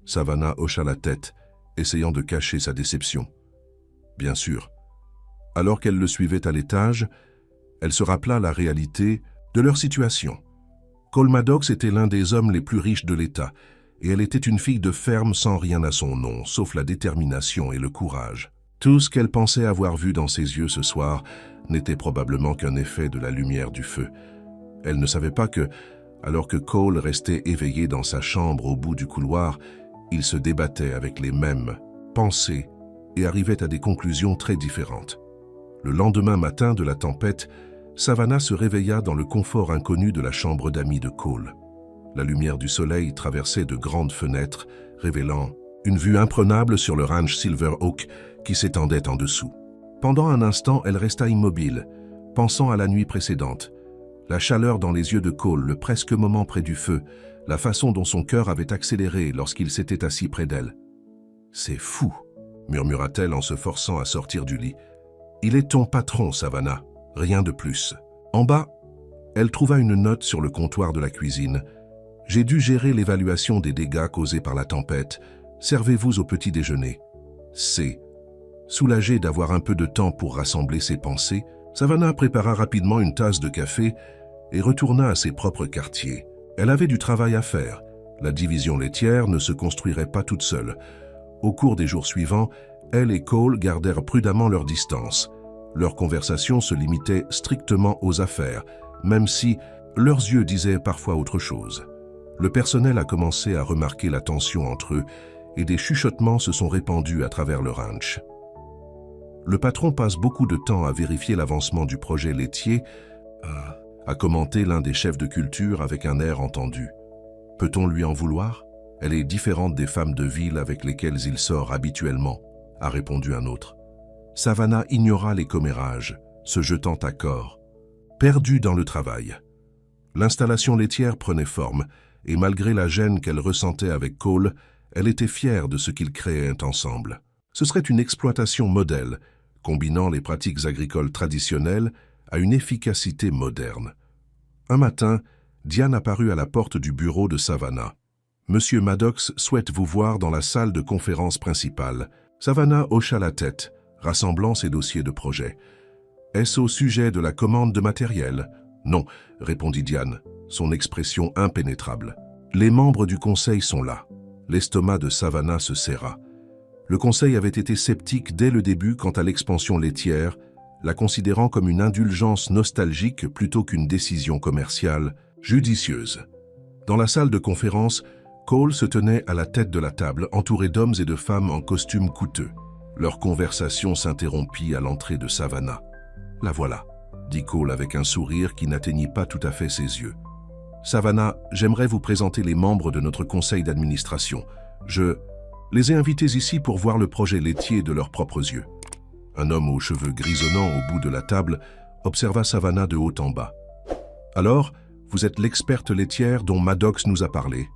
Savannah hocha la tête, essayant de cacher sa déception. Bien sûr. Alors qu'elle le suivait à l'étage, elle se rappela la réalité de leur situation. Cole Maddox était l'un des hommes les plus riches de l'État, et elle était une fille de ferme sans rien à son nom, sauf la détermination et le courage. Tout ce qu'elle pensait avoir vu dans ses yeux ce soir n'était probablement qu'un effet de la lumière du feu. Elle ne savait pas que, alors que Cole restait éveillé dans sa chambre au bout du couloir, il se débattait avec les mêmes pensées et arrivait à des conclusions très différentes. Le lendemain matin de la tempête, Savannah se réveilla dans le confort inconnu de la chambre d'amis de Cole. La lumière du soleil traversait de grandes fenêtres, révélant une vue imprenable sur le ranch Silver Oak qui s'étendait en dessous. Pendant un instant, elle resta immobile, pensant à la nuit précédente. La chaleur dans les yeux de Cole, le presque moment près du feu, la façon dont son cœur avait accéléré lorsqu'il s'était assis près d'elle. « C'est fou !» murmura-t-elle en se forçant à sortir du lit. « Il est ton patron, Savannah, rien de plus. » En bas, elle trouva une note sur le comptoir de la cuisine. « J'ai dû gérer l'évaluation des dégâts causés par la tempête. Servez-vous au petit déjeuner. » C. Soulagée d'avoir un peu de temps pour rassembler ses pensées, Savannah prépara rapidement une tasse de café et retourna à ses propres quartiers. Elle avait du travail à faire. La division laitière ne se construirait pas toute seule. Au cours des jours suivants, elle et Cole gardèrent prudemment leur distance. Leurs conversations se limitaient strictement aux affaires, même si leurs yeux disaient parfois autre chose. Le personnel a commencé à remarquer la tension entre eux et des chuchotements se sont répandus à travers le ranch. Le patron passe beaucoup de temps à vérifier l'avancement du projet laitier, a commenté l'un des chefs de culture avec un air entendu. Peut-on lui en vouloir? Elle est différente des femmes de ville avec lesquelles il sort habituellement, a répondu un autre. Savannah ignora les commérages, se jetant à corps, perdue dans le travail. L'installation laitière prenait forme, et malgré la gêne qu'elle ressentait avec Cole, elle était fière de ce qu'ils créaient ensemble. Ce serait une exploitation modèle, combinant les pratiques agricoles traditionnelles à une efficacité moderne. Un matin, Diane apparut à la porte du bureau de Savannah. « Monsieur Maddox souhaite vous voir dans la salle de conférence principale. » Savannah hocha la tête, rassemblant ses dossiers de projet. « Est-ce au sujet de la commande de matériel ?»« Non, » répondit Diane, son expression impénétrable. « Les membres du conseil sont là. » L'estomac de Savannah se serra. Le conseil avait été sceptique dès le début quant à l'expansion laitière, la considérant comme une indulgence nostalgique plutôt qu'une décision commerciale judicieuse. Dans la salle de conférence, Cole se tenait à la tête de la table, entouré d'hommes et de femmes en costumes coûteux. Leur conversation s'interrompit à l'entrée de Savannah. « La voilà », dit Cole avec un sourire qui n'atteignit pas tout à fait ses yeux. « Savannah, j'aimerais vous présenter les membres de notre conseil d'administration. Je les ai invités ici pour voir le projet laitier de leurs propres yeux. » Un homme aux cheveux grisonnants au bout de la table observa Savannah de haut en bas. « Alors, vous êtes l'experte laitière dont Maddox nous a parlé. »«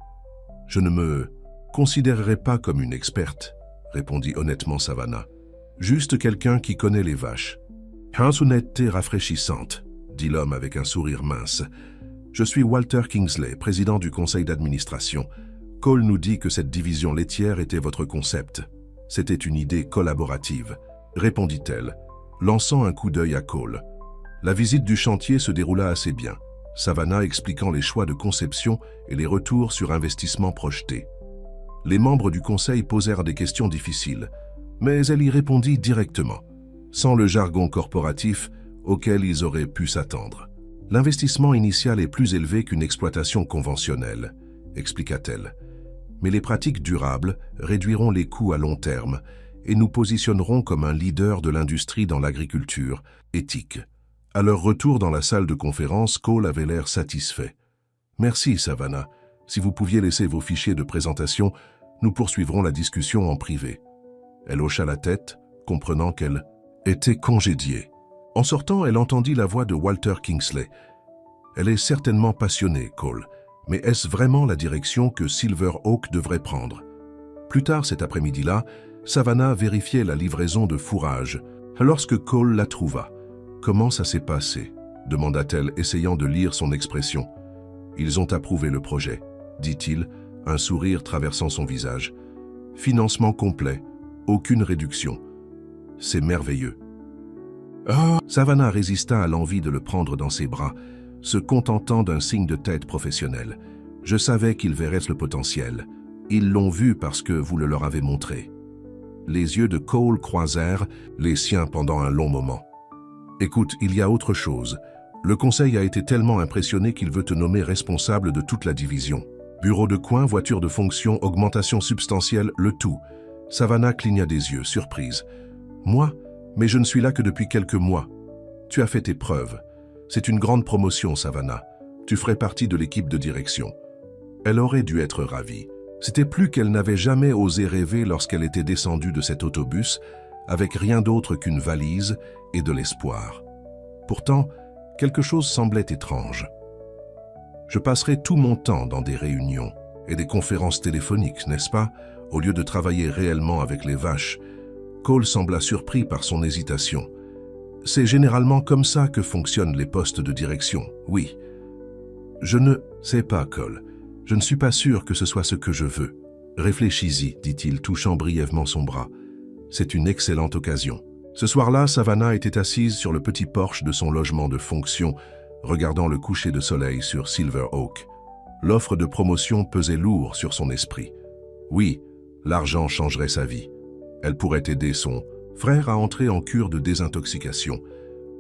Je ne me considérerai pas comme une experte, » répondit honnêtement Savannah. « Juste quelqu'un qui connaît les vaches. »« Une honnêteté rafraîchissante, » dit l'homme avec un sourire mince. « Je suis Walter Kingsley, président du conseil d'administration. Cole nous dit que cette division laitière était votre concept. C'était une idée collaborative, » répondit-elle, lançant un coup d'œil à Cole. La visite du chantier se déroula assez bien, Savannah expliquant les choix de conception et les retours sur investissement projetés. Les membres du conseil posèrent des questions difficiles, mais elle y répondit directement, sans le jargon corporatif auquel ils auraient pu s'attendre. « L'investissement initial est plus élevé qu'une exploitation conventionnelle, » expliqua-t-elle. « Mais les pratiques durables réduiront les coûts à long terme et nous positionnerons comme un leader de l'industrie dans l'agriculture éthique. » À leur retour dans la salle de conférence, Cole avait l'air satisfait. « Merci, Savannah. Si vous pouviez laisser vos fichiers de présentation, nous poursuivrons la discussion en privé. » Elle hocha la tête, comprenant qu'elle était congédiée. En sortant, elle entendit la voix de Walter Kingsley. « Elle est certainement passionnée, Cole, mais est-ce vraiment la direction que Silver Oak devrait prendre ?» Plus tard cet après-midi-là, Savannah vérifiait la livraison de fourrage lorsque Cole la trouva. « Comment ça s'est passé ?» demanda-t-elle, essayant de lire son expression. « Ils ont approuvé le projet, » dit-il, un sourire traversant son visage. « Financement complet, aucune réduction. C'est merveilleux. » Savannah résista à l'envie de le prendre dans ses bras, se contentant d'un signe de tête professionnel. « Je savais qu'ils verraient le potentiel. Ils l'ont vu parce que vous le leur avez montré. » Les yeux de Cole croisèrent les siens pendant un long moment. « Écoute, il y a autre chose. Le conseil a été tellement impressionné qu'il veut te nommer responsable de toute la division. Bureau de coin, voiture de fonction, augmentation substantielle, le tout. » Savannah cligna des yeux, surprise. « Moi ? Mais je ne suis là que depuis quelques mois. Tu as fait tes preuves. C'est une grande promotion, Savannah. Tu ferais partie de l'équipe de direction. » Elle aurait dû être ravie. C'était plus qu'elle n'avait jamais osé rêver lorsqu'elle était descendue de cet autobus, avec rien d'autre qu'une valise et de l'espoir. Pourtant, quelque chose semblait étrange. « Je passerai tout mon temps dans des réunions et des conférences téléphoniques, n'est-ce pas, au lieu de travailler réellement avec les vaches. » Cole sembla surpris par son hésitation. « C'est généralement comme ça que fonctionnent les postes de direction, oui. »« Je ne sais pas, Cole. Je ne suis pas sûr que ce soit ce que je veux. »« Réfléchis-y, dit-il, touchant brièvement son bras. « C'est une excellente occasion. » Ce soir-là, Savannah était assise sur le petit porche de son logement de fonction, regardant le coucher de soleil sur Silver Oak. L'offre de promotion pesait lourd sur son esprit. Oui, l'argent changerait sa vie. Elle pourrait aider son frère à entrer en cure de désintoxication,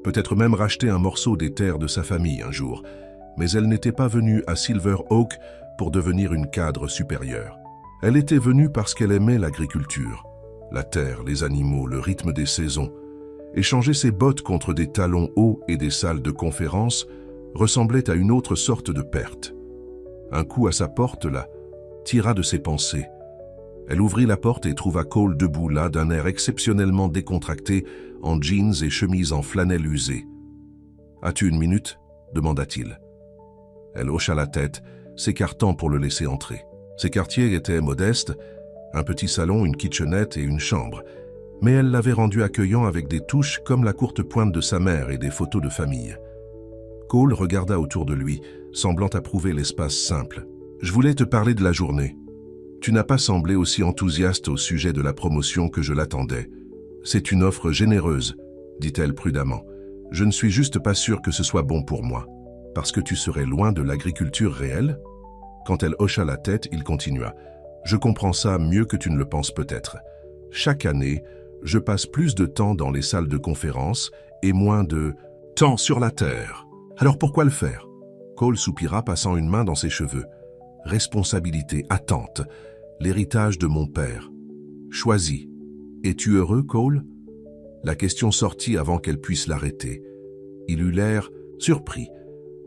peut-être même racheter un morceau des terres de sa famille un jour, mais elle n'était pas venue à Silver Oak pour devenir une cadre supérieure. Elle était venue parce qu'elle aimait l'agriculture, la terre, les animaux, le rythme des saisons. Échanger ses bottes contre des talons hauts et des salles de conférence ressemblait à une autre sorte de perte. Un coup à sa porte la tira de ses pensées. Elle ouvrit la porte et trouva Cole debout là, d'un air exceptionnellement décontracté, en jeans et chemise en flanelle usée. « As-tu une minute ?» demanda-t-il. Elle hocha la tête, s'écartant pour le laisser entrer. Ses quartiers étaient modestes, un petit salon, une kitchenette et une chambre, mais elle l'avait rendu accueillant avec des touches comme la courte pointe de sa mère et des photos de famille. Cole regarda autour de lui, semblant approuver l'espace simple. « Je voulais te parler de la journée. Tu n'as pas semblé aussi enthousiaste au sujet de la promotion que je l'attendais. C'est une offre généreuse, dit-elle prudemment. Je ne suis juste pas sûr que ce soit bon pour moi. Parce que tu serais loin de l'agriculture réelle ? » Quand elle hocha la tête, il continua. « Je comprends ça mieux que tu ne le penses peut-être. Chaque année, je passe plus de temps dans les salles de conférence et moins de temps sur la terre. Alors pourquoi le faire ?» Cole soupira, passant une main dans ses cheveux. « responsabilité, attente, l'héritage de mon père. Choisis. Es-tu heureux, Cole? La question sortit avant qu'elle puisse l'arrêter. Il eut l'air surpris,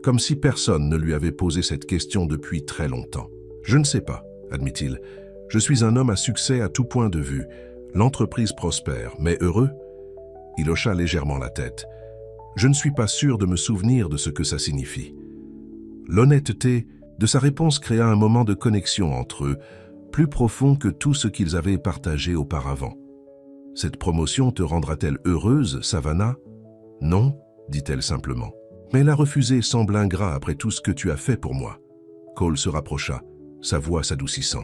comme si personne ne lui avait posé cette question depuis très longtemps. Je ne sais pas, admit-il. Je suis un homme à succès à tout point de vue. L'entreprise prospère, mais heureux? Il hocha légèrement la tête. Je ne suis pas sûr de me souvenir de ce que ça signifie. L'honnêteté de sa réponse créa un moment de connexion entre eux, plus profond que tout ce qu'ils avaient partagé auparavant. Cette promotion te rendra-t-elle heureuse, Savannah? Non, dit-elle simplement. Mais la refuser semble ingrat après tout ce que tu as fait pour moi. Cole se rapprocha, sa voix s'adoucissant.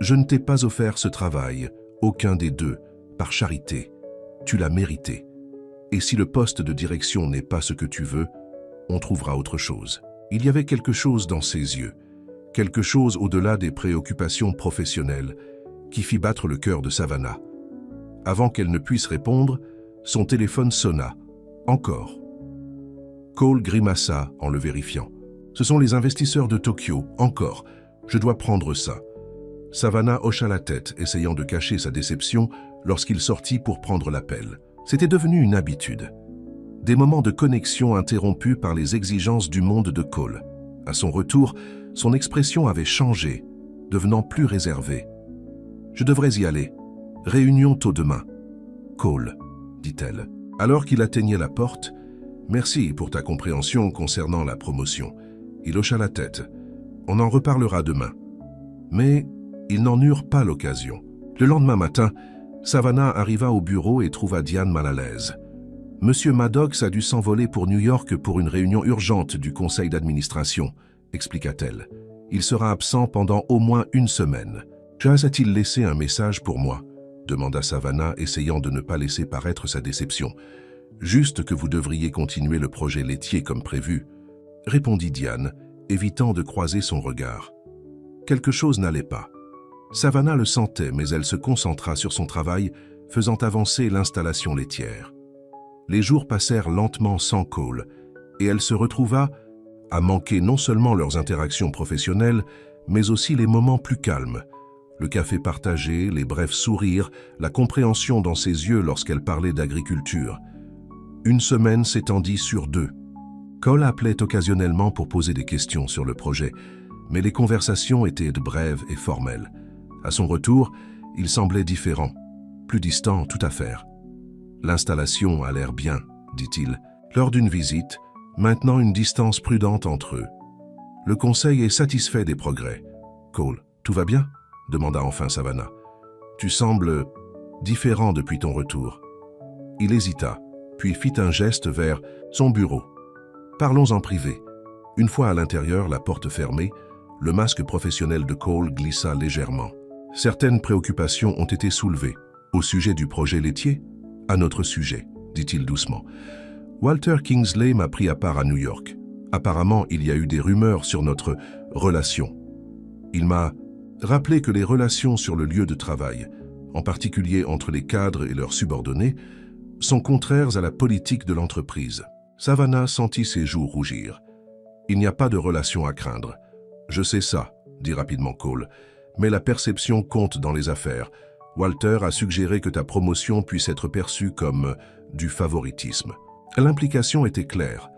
Je ne t'ai pas offert ce travail, aucun des deux, par charité. Tu l'as mérité. Et si le poste de direction n'est pas ce que tu veux, on trouvera autre chose. Il y avait quelque chose dans ses yeux, quelque chose au-delà des préoccupations professionnelles, qui fit battre le cœur de Savannah. Avant qu'elle ne puisse répondre, son téléphone sonna. Encore. Cole grimaça en le vérifiant. Ce sont les investisseurs de Tokyo, encore. Je dois prendre ça. Savannah hocha la tête, essayant de cacher sa déception lorsqu'il sortit pour prendre l'appel. C'était devenu une habitude. Des moments de connexion interrompus par les exigences du monde de Cole. À son retour, son expression avait changé, devenant plus réservée. « Je devrais y aller. Réunion tôt demain. »« Cole, » dit-elle. Alors qu'il atteignait la porte, « Merci pour ta compréhension concernant la promotion. » Il hocha la tête. « On en reparlera demain. » Mais ils n'en eurent pas l'occasion. Le lendemain matin, Savannah arriva au bureau et trouva Diane mal à l'aise. « Monsieur Maddox a dû s'envoler pour New York pour une réunion urgente du conseil d'administration, » expliqua-t-elle. « Il sera absent pendant au moins une semaine. »« Jazz a-t-il laissé un message pour moi ?» demanda Savannah, essayant de ne pas laisser paraître sa déception. « Juste que vous devriez continuer le projet laitier comme prévu, » répondit Diane, évitant de croiser son regard. Quelque chose n'allait pas. Savannah le sentait, mais elle se concentra sur son travail, faisant avancer l'installation laitière. Les jours passèrent lentement sans Cole, et elle se retrouva à manquer non seulement leurs interactions professionnelles, mais aussi les moments plus calmes. Le café partagé, les brefs sourires, la compréhension dans ses yeux lorsqu'elle parlait d'agriculture. Une semaine s'étendit sur 2. Cole appelait occasionnellement pour poser des questions sur le projet, mais les conversations étaient brèves et formelles. À son retour, il semblait différent, plus distant tout à faire. « L'installation a l'air bien, » dit-il, lors d'une visite, maintenant une distance prudente entre eux. « Le conseil est satisfait des progrès. »« Cole, tout va bien ?» demanda enfin Savannah. « Tu sembles différent depuis ton retour. » Il hésita, puis fit un geste vers son bureau. « Parlons en privé. » Une fois à l'intérieur, la porte fermée, le masque professionnel de Cole glissa légèrement. Certaines préoccupations ont été soulevées. Au sujet du projet laitier? À notre sujet, dit-il doucement. Walter Kingsley m'a pris à part à New York. Apparemment, il y a eu des rumeurs sur notre relation. Il m'a rappelé que les relations sur le lieu de travail, en particulier entre les cadres et leurs subordonnés, sont contraires à la politique de l'entreprise. Savannah sentit ses joues rougir. Il n'y a pas de relation à craindre. Je sais ça, dit rapidement Cole, mais la perception compte dans les affaires. Walter a suggéré que ta promotion puisse être perçue comme du favoritisme. L'implication était claire.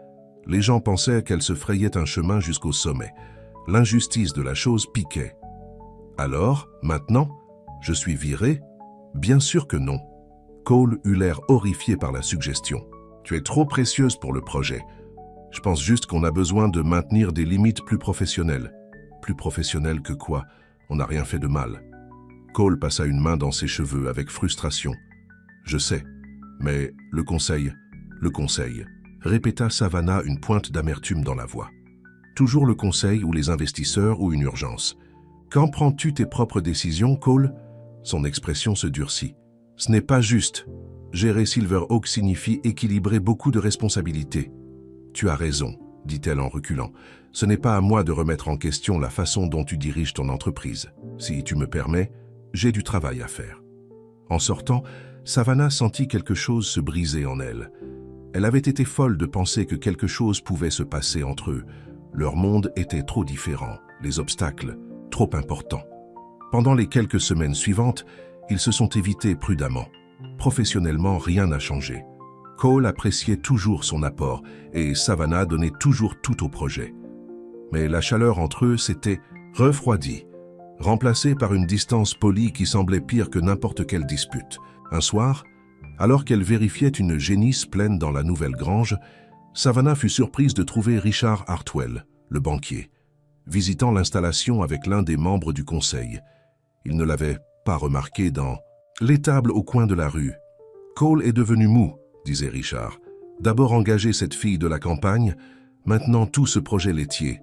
Les gens pensaient qu'elle se frayait un chemin jusqu'au sommet. L'injustice de la chose piquait. Alors, maintenant, je suis viré? Bien sûr que non. Cole eut l'air horrifié par la suggestion. Tu es trop précieuse pour le projet. Je pense juste qu'on a besoin de maintenir des limites plus professionnelles. Plus professionnelles que quoi? On n'a rien fait de mal. Cole passa une main dans ses cheveux avec frustration. Je sais, mais le conseil, répéta Savannah, une pointe d'amertume dans la voix. Toujours le conseil ou les investisseurs ou une urgence. Quand prends-tu tes propres décisions, Cole? Son expression se durcit. Ce n'est pas juste. Gérer Silverhawk signifie équilibrer beaucoup de responsabilités. Tu as raison, dit-elle en reculant. Ce n'est pas à moi de remettre en question la façon dont tu diriges ton entreprise. Si tu me permets, j'ai du travail à faire. En sortant, Savannah sentit quelque chose se briser en elle. Elle avait été folle de penser que quelque chose pouvait se passer entre eux. Leur monde était trop différent. les obstacles, trop importants. Pendant les quelques semaines suivantes, ils se sont évités prudemment. Professionnellement, rien n'a changé. Cole appréciait toujours son apport et Savannah donnait toujours tout au projet. Mais la chaleur entre eux s'était refroidie, remplacée par une distance polie qui semblait pire que n'importe quelle dispute. Un soir, alors qu'elle vérifiait une génisse pleine dans la nouvelle grange, Savannah fut surprise de trouver Richard Hartwell, le banquier, visitant l'installation avec l'un des membres du conseil. Il ne l'avait pas remarqué dans l'étable au coin de la rue. « Cole est devenu mou », disait Richard. « D'abord engager cette fille de la campagne, maintenant tout ce projet laitier.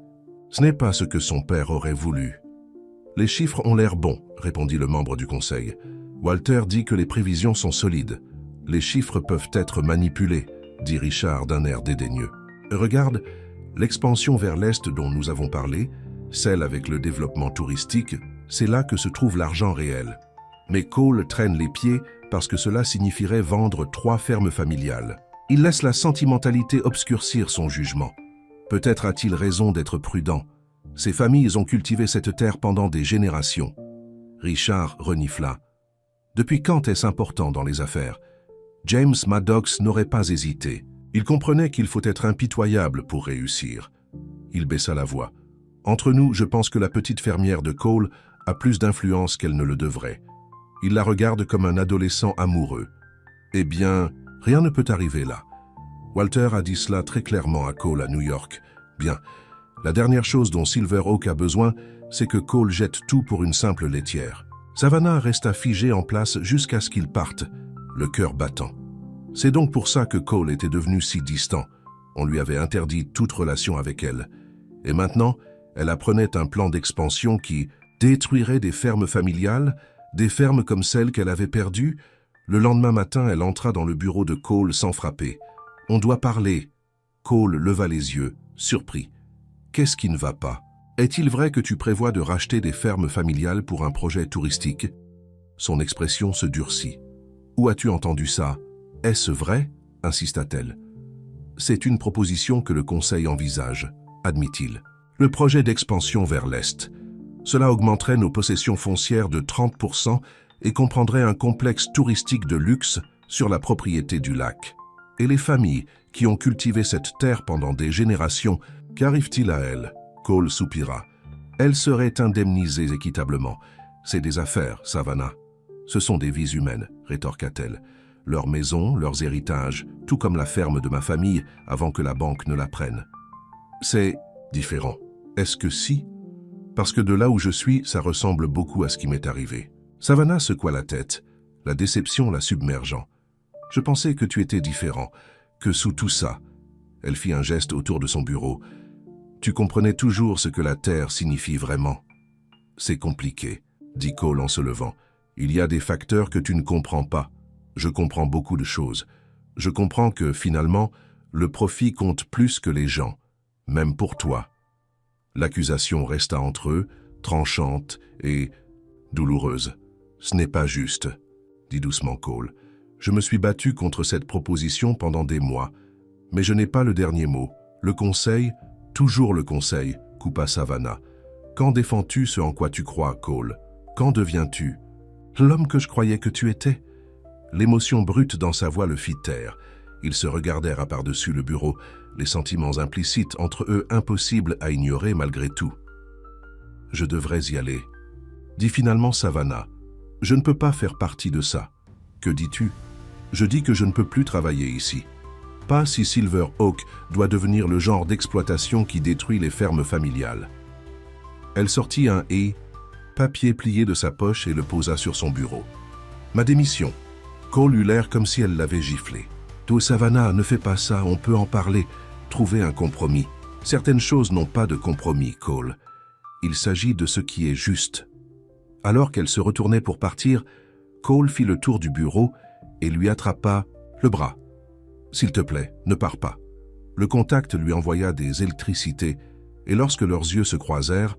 Ce n'est pas ce que son père aurait voulu. » « Les chiffres ont l'air bons », répondit le membre du conseil. « Walter dit que les prévisions sont solides. Les chiffres peuvent être manipulés, » dit Richard d'un air dédaigneux. « Regarde, l'expansion vers l'Est dont nous avons parlé, celle avec le développement touristique, c'est là que se trouve l'argent réel. Mais Cole traîne les pieds parce que cela signifierait vendre 3 fermes familiales. Il laisse la sentimentalité obscurcir son jugement. Peut-être a-t-il raison d'être prudent. Ces familles ont cultivé cette terre pendant des générations. » Richard renifla. « Depuis quand est-ce important dans les affaires ?» James Maddox n'aurait pas hésité. Il comprenait qu'il faut être impitoyable pour réussir. Il baissa la voix. « Entre nous, je pense que la petite fermière de Cole a plus d'influence qu'elle ne le devrait. Il la regarde comme un adolescent amoureux. Eh bien, rien ne peut arriver là. Walter a dit cela très clairement à Cole à New York. Bien, la dernière chose dont Silver Oak a besoin, c'est que Cole jette tout pour une simple laitière. » Savannah resta figée en place jusqu'à ce qu'il parte, le cœur battant. C'est donc pour ça que Cole était devenu si distant. On lui avait interdit toute relation avec elle. Et maintenant, elle apprenait un plan d'expansion qui détruirait des fermes familiales, des fermes comme celles qu'elle avait perdues. Le lendemain matin, elle entra dans le bureau de Cole sans frapper. « On doit parler. » Cole leva les yeux, surpris. « Qu'est-ce qui ne va pas? Est-il vrai que tu prévois de racheter des fermes familiales pour un projet touristique ?» Son expression se durcit. « Où as-tu entendu ça? Est-ce vrai ?» insista-t-elle. « C'est une proposition que le conseil envisage, » admit-il. « Le projet d'expansion vers l'Est. Cela augmenterait nos possessions foncières de 30% et comprendrait un complexe touristique de luxe sur la propriété du lac. Et les familles qui ont cultivé cette terre pendant des générations, qu'arrive-t-il à elles ?» Cole soupira. « Elles seraient indemnisées équitablement. C'est des affaires, Savannah. »« Ce sont des vies humaines, » rétorqua-t-elle. « Leurs maisons, leurs héritages, tout comme la ferme de ma famille avant que la banque ne la prenne. »« C'est différent. Est-ce que si ? Parce que de là où je suis, ça ressemble beaucoup à ce qui m'est arrivé. » Savannah secoua la tête, la déception la submergeant. « Je pensais que tu étais différent, que sous tout ça. » Elle fit un geste autour de son bureau. « Tu comprenais toujours ce que la terre signifie vraiment. »« C'est compliqué, » dit Cole en se levant. « Il y a des facteurs que tu ne comprends pas. Je comprends beaucoup de choses. Je comprends que, finalement, le profit compte plus que les gens, même pour toi. » L'accusation resta entre eux, tranchante et douloureuse. « Ce n'est pas juste, » dit doucement Cole. « Je me suis battu contre cette proposition pendant des mois, mais je n'ai pas le dernier mot. Le conseil, toujours le conseil, » coupa Savannah. « Quand défends-tu ce en quoi tu crois, Cole? Quand deviens-tu l'homme que je croyais que tu étais ?» L'émotion brute dans sa voix le fit taire. Ils se regardèrent à par-dessus le bureau, les sentiments implicites entre eux impossibles à ignorer malgré tout. « Je devrais y aller, » dit finalement Savannah. « Je ne peux pas faire partie de ça. »« Que dis-tu ? » ?»« Je dis que je ne peux plus travailler ici. Pas si Silver Oak doit devenir le genre d'exploitation qui détruit les fermes familiales. » Elle sortit un papier plié de sa poche et le posa sur son bureau. « Ma démission. » Cole eut l'air comme si elle l'avait giflé. « Toi, Savannah, ne fais pas ça, on peut en parler. Trouver un compromis. Certaines choses n'ont pas de compromis, Cole. Il s'agit de ce qui est juste. » Alors qu'elle se retournait pour partir, Cole fit le tour du bureau et lui attrapa le bras. « S'il te plaît, ne pars pas. » Le contact lui envoya des électricités et lorsque leurs yeux se croisèrent,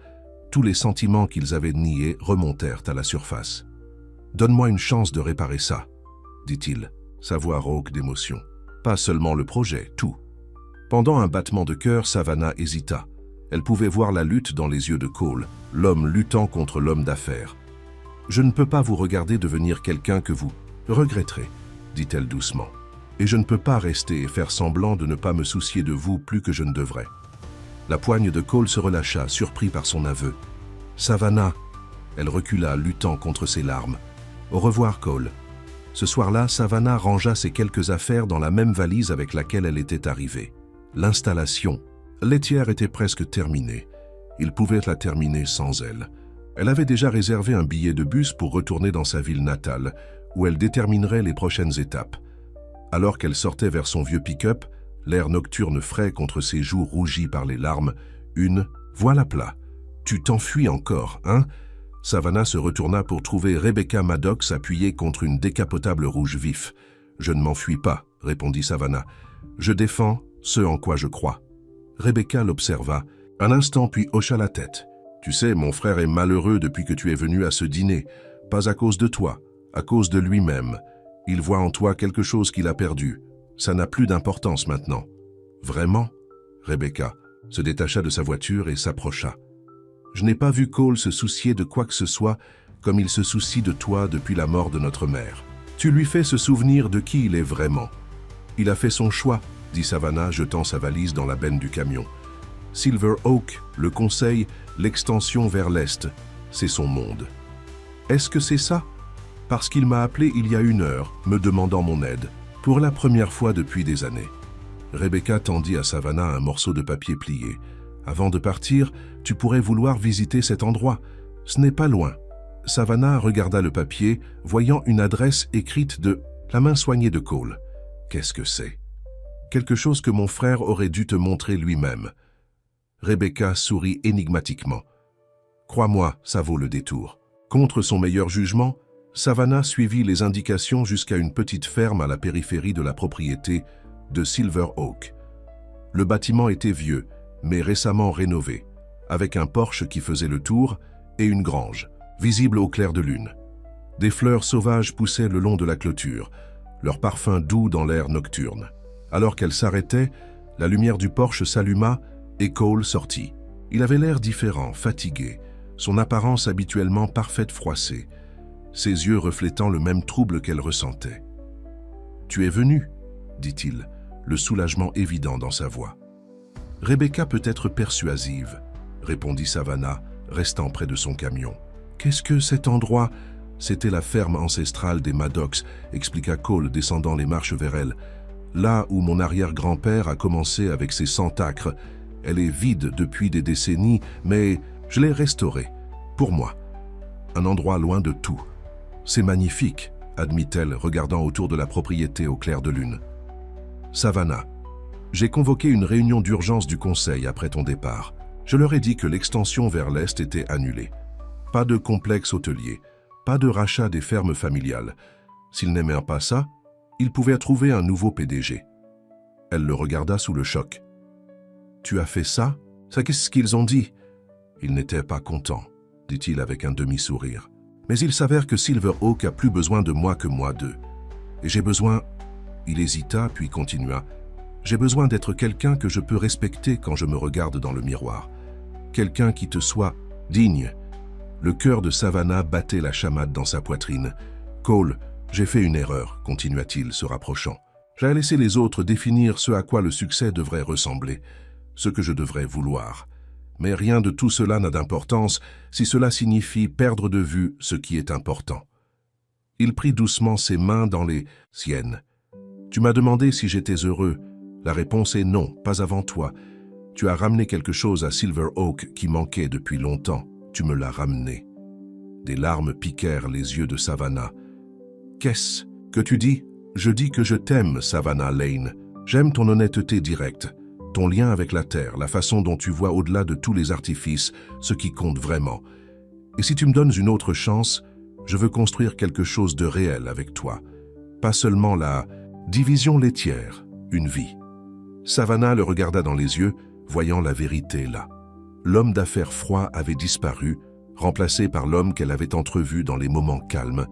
tous les sentiments qu'ils avaient niés remontèrent à la surface. « Donne-moi une chance de réparer ça, » dit-il, sa voix rauque d'émotion. « Pas seulement le projet, tout. » Pendant un battement de cœur, Savannah hésita. Elle pouvait voir la lutte dans les yeux de Cole, l'homme luttant contre l'homme d'affaires. « Je ne peux pas vous regarder devenir quelqu'un que vous regretterez, dit-elle doucement. Et je ne peux pas rester et faire semblant de ne pas me soucier de vous plus que je ne devrais. » La poigne de Cole se relâcha, surpris par son aveu. « Savannah !» Elle recula, luttant contre ses larmes. « Au revoir, Cole. » Ce soir-là, Savannah rangea ses quelques affaires dans la même valise avec laquelle elle était arrivée. L'installation laitière était presque terminée. Il pouvait la terminer sans elle. Elle avait déjà réservé un billet de bus pour retourner dans sa ville natale, où elle déterminerait les prochaines étapes. Alors qu'elle sortait vers son vieux pick-up, l'air nocturne frais contre ses joues rougies par les larmes, une « Voilà plat. Tu t'enfuis encore, hein ?» Savannah se retourna pour trouver Rebecca Maddox appuyée contre une décapotable rouge vif. « Je ne m'enfuis pas, » répondit Savannah. « Je défends ce en quoi je crois. » Rebecca l'observa un instant puis hocha la tête. « Tu sais, mon frère est malheureux depuis que tu es venu à ce dîner. Pas à cause de toi, à cause de lui-même. Il voit en toi quelque chose qu'il a perdu. Ça n'a plus d'importance maintenant. »« Vraiment ?» Rebecca se détacha de sa voiture et s'approcha. « Je n'ai pas vu Cole se soucier de quoi que ce soit comme il se soucie de toi depuis la mort de notre mère. Tu lui fais se souvenir de qui il est vraiment. Il a fait son choix, » dit Savannah, jetant sa valise dans la benne du camion. « Silver Oak, le conseil, l'extension vers l'Est, c'est son monde. »« Est-ce que c'est ça ?» Parce qu'il m'a appelé il y a 1 heure, me demandant mon aide, pour la première fois depuis des années. Rebecca tendit à Savannah un morceau de papier plié. « Avant de partir, tu pourrais vouloir visiter cet endroit. Ce n'est pas loin. » Savannah regarda le papier, voyant une adresse écrite de la main soignée de Cole. « Qu'est-ce que c'est ?»« Quelque chose que mon frère aurait dû te montrer lui-même. » Rebecca sourit énigmatiquement. « Crois-moi, ça vaut le détour. » Contre son meilleur jugement, Savannah suivit les indications jusqu'à une petite ferme à la périphérie de la propriété de Silver Oak. Le bâtiment était vieux, mais récemment rénové, avec un porche qui faisait le tour et une grange, visible au clair de lune. Des fleurs sauvages poussaient le long de la clôture, leur parfum doux dans l'air nocturne. Alors qu'elle s'arrêtait, la lumière du porche s'alluma et Cole sortit. Il avait l'air différent, fatigué, son apparence habituellement parfaite froissée, ses yeux reflétant le même trouble qu'elle ressentait. « Tu es venu ?» dit-il, le soulagement évident dans sa voix. « Rebecca peut être persuasive, » répondit Savannah, restant près de son camion. « Qu'est-ce que cet endroit ?» C'était la ferme ancestrale des Maddox, expliqua Cole, descendant les marches vers elle. « Là où mon arrière-grand-père a commencé avec ses 100 acres. Elle est vide depuis des décennies, mais je l'ai restaurée, pour moi. Un endroit loin de tout. C'est magnifique, admit-elle, regardant autour de la propriété au clair de lune. Savannah, j'ai convoqué une réunion d'urgence du conseil après ton départ. Je leur ai dit que l'extension vers l'Est était annulée. Pas de complexe hôtelier, pas de rachat des fermes familiales. S'ils n'aimaient pas ça, ils pouvaient trouver un nouveau PDG. Elle le regarda sous le choc. « Tu as fait ça ? Ça, qu'est-ce qu'ils ont dit ?» Ils n'étaient pas contents, dit-il avec un demi-sourire. Mais il s'avère que Silver Oak a plus besoin de moi que moi d'eux. Et j'ai besoin... Il hésita, puis continua. J'ai besoin d'être quelqu'un que je peux respecter quand je me regarde dans le miroir. Quelqu'un qui te soit digne. Le cœur de Savannah battait la chamade dans sa poitrine. Cole, j'ai fait une erreur, continua-t-il, se rapprochant. J'ai laissé les autres définir ce à quoi le succès devrait ressembler, ce que je devrais vouloir. Mais rien de tout cela n'a d'importance si cela signifie perdre de vue ce qui est important. Il prit doucement ses mains dans les siennes. Tu m'as demandé si j'étais heureux. La réponse est non, pas avant toi. Tu as ramené quelque chose à Silver Oak qui manquait depuis longtemps. Tu me l'as ramené. Des larmes piquèrent les yeux de Savannah. Qu'est-ce que tu dis? Je dis que je t'aime, Savannah Lane. J'aime ton honnêteté directe. Ton lien avec la terre, la façon dont tu vois au-delà de tous les artifices, ce qui compte vraiment. Et si tu me donnes une autre chance, je veux construire quelque chose de réel avec toi. Pas seulement la division laitière, une vie. Savannah le regarda dans les yeux, voyant la vérité là. L'homme d'affaires froid avait disparu, remplacé par l'homme qu'elle avait entrevu dans les moments calmes,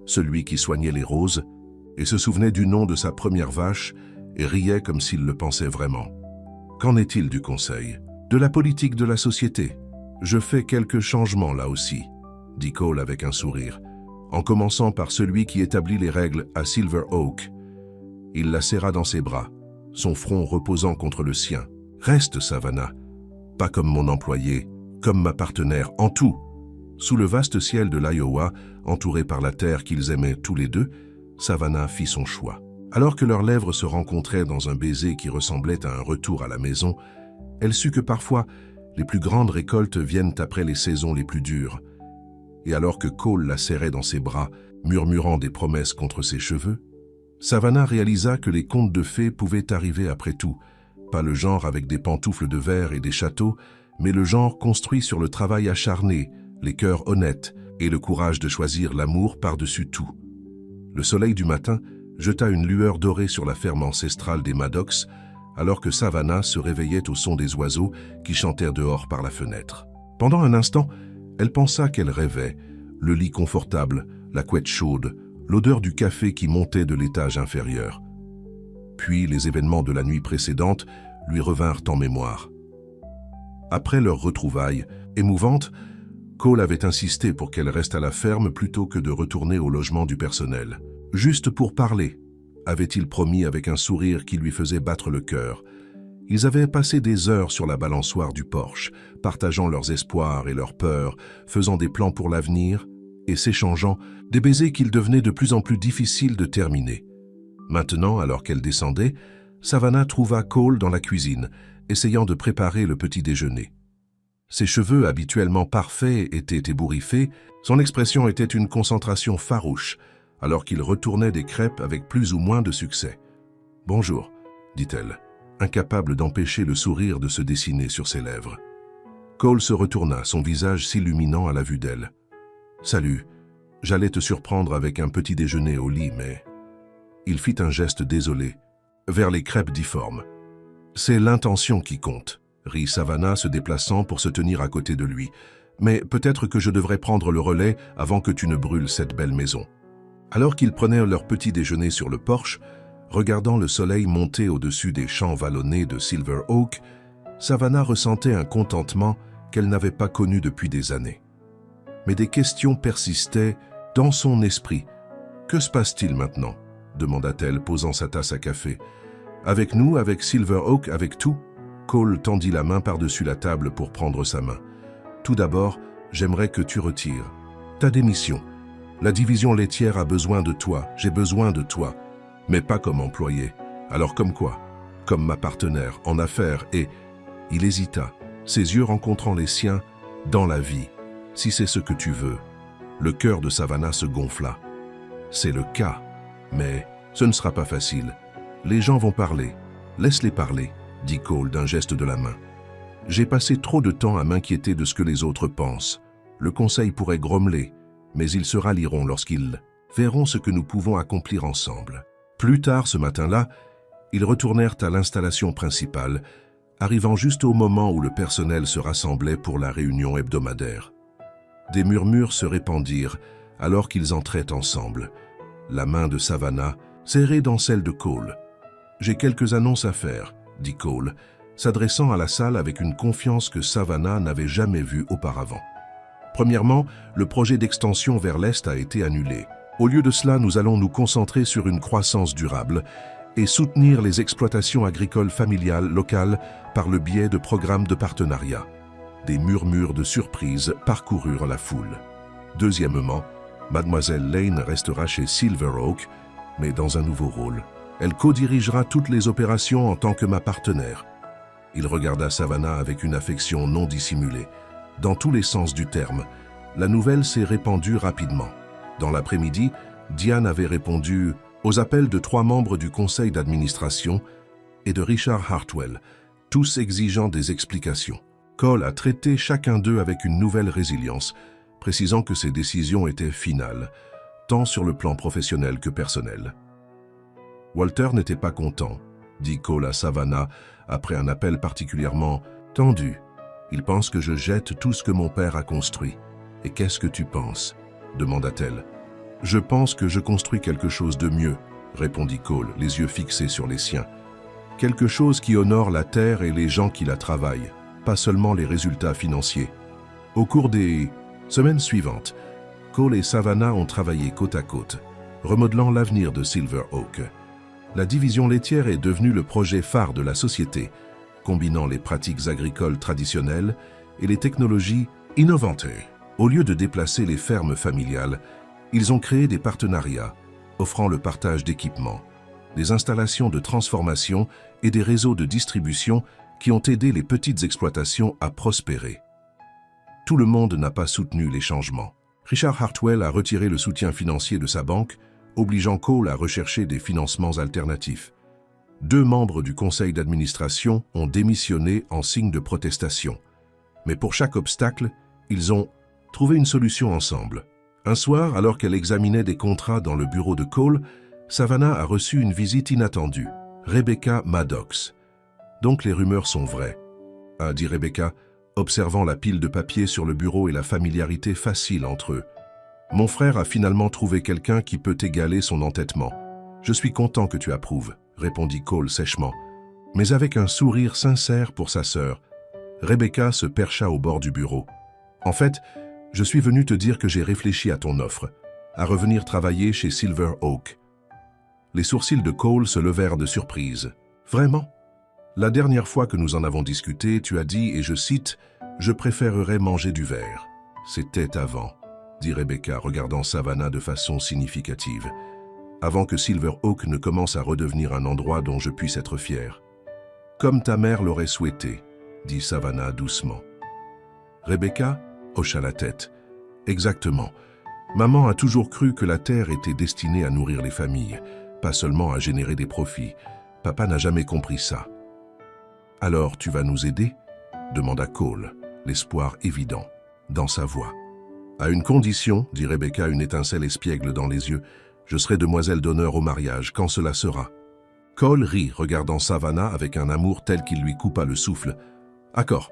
celui qui soignait les roses, et se souvenait du nom de sa première vache et riait comme s'il le pensait vraiment. Qu'en est-il du conseil? De la politique de la société. Je fais quelques changements là aussi, dit Cole avec un sourire, en commençant par celui qui établit les règles à Silver Oak. Il la serra dans ses bras, son front reposant contre le sien. Reste, Savannah. Pas comme mon employé, comme ma partenaire, en tout. Sous le vaste ciel de l'Iowa, entouré par la terre qu'ils aimaient tous les deux, Savannah fit son choix. Alors que leurs lèvres se rencontraient dans un baiser qui ressemblait à un retour à la maison, elle sut que parfois, les plus grandes récoltes viennent après les saisons les plus dures. Et alors que Cole la serrait dans ses bras, murmurant des promesses contre ses cheveux, Savannah réalisa que les contes de fées pouvaient arriver après tout, pas le genre avec des pantoufles de verre et des châteaux, mais le genre construit sur le travail acharné, les cœurs honnêtes et le courage de choisir l'amour par-dessus tout. Le soleil du matin jeta une lueur dorée sur la ferme ancestrale des Maddox, alors que Savannah se réveillait au son des oiseaux qui chantèrent dehors par la fenêtre. Pendant un instant, elle pensa qu'elle rêvait, le lit confortable, la couette chaude, l'odeur du café qui montait de l'étage inférieur. Puis les événements de la nuit précédente lui revinrent en mémoire. Après leur retrouvaille émouvante, Cole avait insisté pour qu'elle reste à la ferme plutôt que de retourner au logement du personnel. Juste pour parler, avait-il promis avec un sourire qui lui faisait battre le cœur. Ils avaient passé des heures sur la balançoire du porche, partageant leurs espoirs et leurs peurs, faisant des plans pour l'avenir et s'échangeant des baisers qu'il devenait de plus en plus difficile de terminer. Maintenant, alors qu'elle descendait, Savannah trouva Cole dans la cuisine, essayant de préparer le petit déjeuner. Ses cheveux habituellement parfaits étaient ébouriffés, son expression était une concentration farouche, alors qu'il retournait des crêpes avec plus ou moins de succès. « Bonjour », dit-elle, incapable d'empêcher le sourire de se dessiner sur ses lèvres. Cole se retourna, son visage s'illuminant à la vue d'elle. « Salut, j'allais te surprendre avec un petit déjeuner au lit, mais... » Il fit un geste désolé, vers les crêpes difformes. « C'est l'intention qui compte », rit Savannah se déplaçant pour se tenir à côté de lui. « Mais peut-être que je devrais prendre le relais avant que tu ne brûles cette belle maison. » Alors qu'ils prenaient leur petit déjeuner sur le porche, regardant le soleil monter au-dessus des champs vallonnés de Silver Oak, Savannah ressentait un contentement qu'elle n'avait pas connu depuis des années. Mais des questions persistaient dans son esprit. « Que se passe-t-il maintenant ?» demanda-t-elle, posant sa tasse à café. « Avec nous, avec Silver Oak, avec tout ?» Cole tendit la main par-dessus la table pour prendre sa main. « Tout d'abord, j'aimerais que tu retires ta démission. La division laitière a besoin de toi, j'ai besoin de toi, mais pas comme employé. Alors comme quoi? Comme ma partenaire en affaires et... » Il hésita, ses yeux rencontrant les siens, dans la vie. « Si c'est ce que tu veux. » Le cœur de Savannah se gonfla. « C'est le cas, mais ce ne sera pas facile. Les gens vont parler. Laisse-les parler, » dit Cole d'un geste de la main. « J'ai passé trop de temps à m'inquiéter de ce que les autres pensent. Le conseil pourrait grommeler, mais ils se rallieront lorsqu'ils verront ce que nous pouvons accomplir ensemble. » Plus tard ce matin-là, ils retournèrent à l'installation principale, arrivant juste au moment où le personnel se rassemblait pour la réunion hebdomadaire. Des murmures se répandirent alors qu'ils entraient ensemble, la main de Savannah serrée dans celle de Cole. « J'ai quelques annonces à faire, » dit Cole, s'adressant à la salle avec une confiance que Savannah n'avait jamais vue auparavant. Premièrement, le projet d'extension vers l'Est a été annulé. Au lieu de cela, nous allons nous concentrer sur une croissance durable et soutenir les exploitations agricoles familiales locales par le biais de programmes de partenariat. Des murmures de surprise parcoururent la foule. Deuxièmement, Mademoiselle Lane restera chez Silver Oak, mais dans un nouveau rôle. Elle co-dirigera toutes les opérations en tant que ma partenaire. Il regarda Savannah avec une affection non dissimulée. Dans tous les sens du terme, la nouvelle s'est répandue rapidement. Dans l'après-midi, Diane avait répondu aux appels de 3 membres du conseil d'administration et de Richard Hartwell, tous exigeant des explications. Cole a traité chacun d'eux avec une nouvelle résilience, précisant que ses décisions étaient finales, tant sur le plan professionnel que personnel. Walter n'était pas content, dit Cole à Savannah après un appel particulièrement tendu. Il pense que je jette tout ce que mon père a construit. Et qu'est-ce que tu penses? Demanda-t-elle. Je pense que je construis quelque chose de mieux, répondit Cole, les yeux fixés sur les siens. Quelque chose qui honore la terre et les gens qui la travaillent. pas seulement les résultats financiers. Au cours des semaines suivantes, Cole et Savannah ont travaillé côte à côte, remodelant l'avenir de Silver Oak. La division laitière est devenue le projet phare de la société, combinant les pratiques agricoles traditionnelles et les technologies innovantes. Au lieu de déplacer les fermes familiales, ils ont créé des partenariats, offrant le partage d'équipements, des installations de transformation et des réseaux de distribution qui ont aidé les petites exploitations à prospérer. Tout le monde n'a pas soutenu les changements. Richard Hartwell a retiré le soutien financier de sa banque, obligeant Cole à rechercher des financements alternatifs. 2 membres du conseil d'administration ont démissionné en signe de protestation. Mais pour chaque obstacle, ils ont trouvé une solution ensemble. Un soir, alors qu'elle examinait des contrats dans le bureau de Cole, Savannah a reçu une visite inattendue, Rebecca Maddox. « Donc les rumeurs sont vraies », a dit Rebecca, observant la pile de papier sur le bureau et la familiarité facile entre eux. « Mon frère a finalement trouvé quelqu'un qui peut égaler son entêtement. Je suis content que tu approuves », répondit Cole sèchement. Mais avec un sourire sincère pour sa sœur, Rebecca se percha au bord du bureau. « En fait, je suis venu te dire que j'ai réfléchi à ton offre, à revenir travailler chez Silver Oak. » Les sourcils de Cole se levèrent de surprise. « Vraiment ? La dernière fois que nous en avons discuté, tu as dit, et je cite, « Je préférerais manger du verre. » C'était avant, dit Rebecca, regardant Savannah de façon significative. Avant que Silver Oak ne commence à redevenir un endroit dont je puisse être fier. Comme ta mère l'aurait souhaité, dit Savannah doucement. Rebecca hocha la tête. Exactement. Maman a toujours cru que la terre était destinée à nourrir les familles, pas seulement à générer des profits. Papa n'a jamais compris ça. Alors tu vas nous aider ? Demanda Cole, l'espoir évident dans sa voix. À une condition, dit Rebecca, une étincelle espiègle dans les yeux. Je serai demoiselle d'honneur au mariage, quand cela sera. Cole rit, regardant Savannah avec un amour tel qu'il lui coupa le souffle. Accord.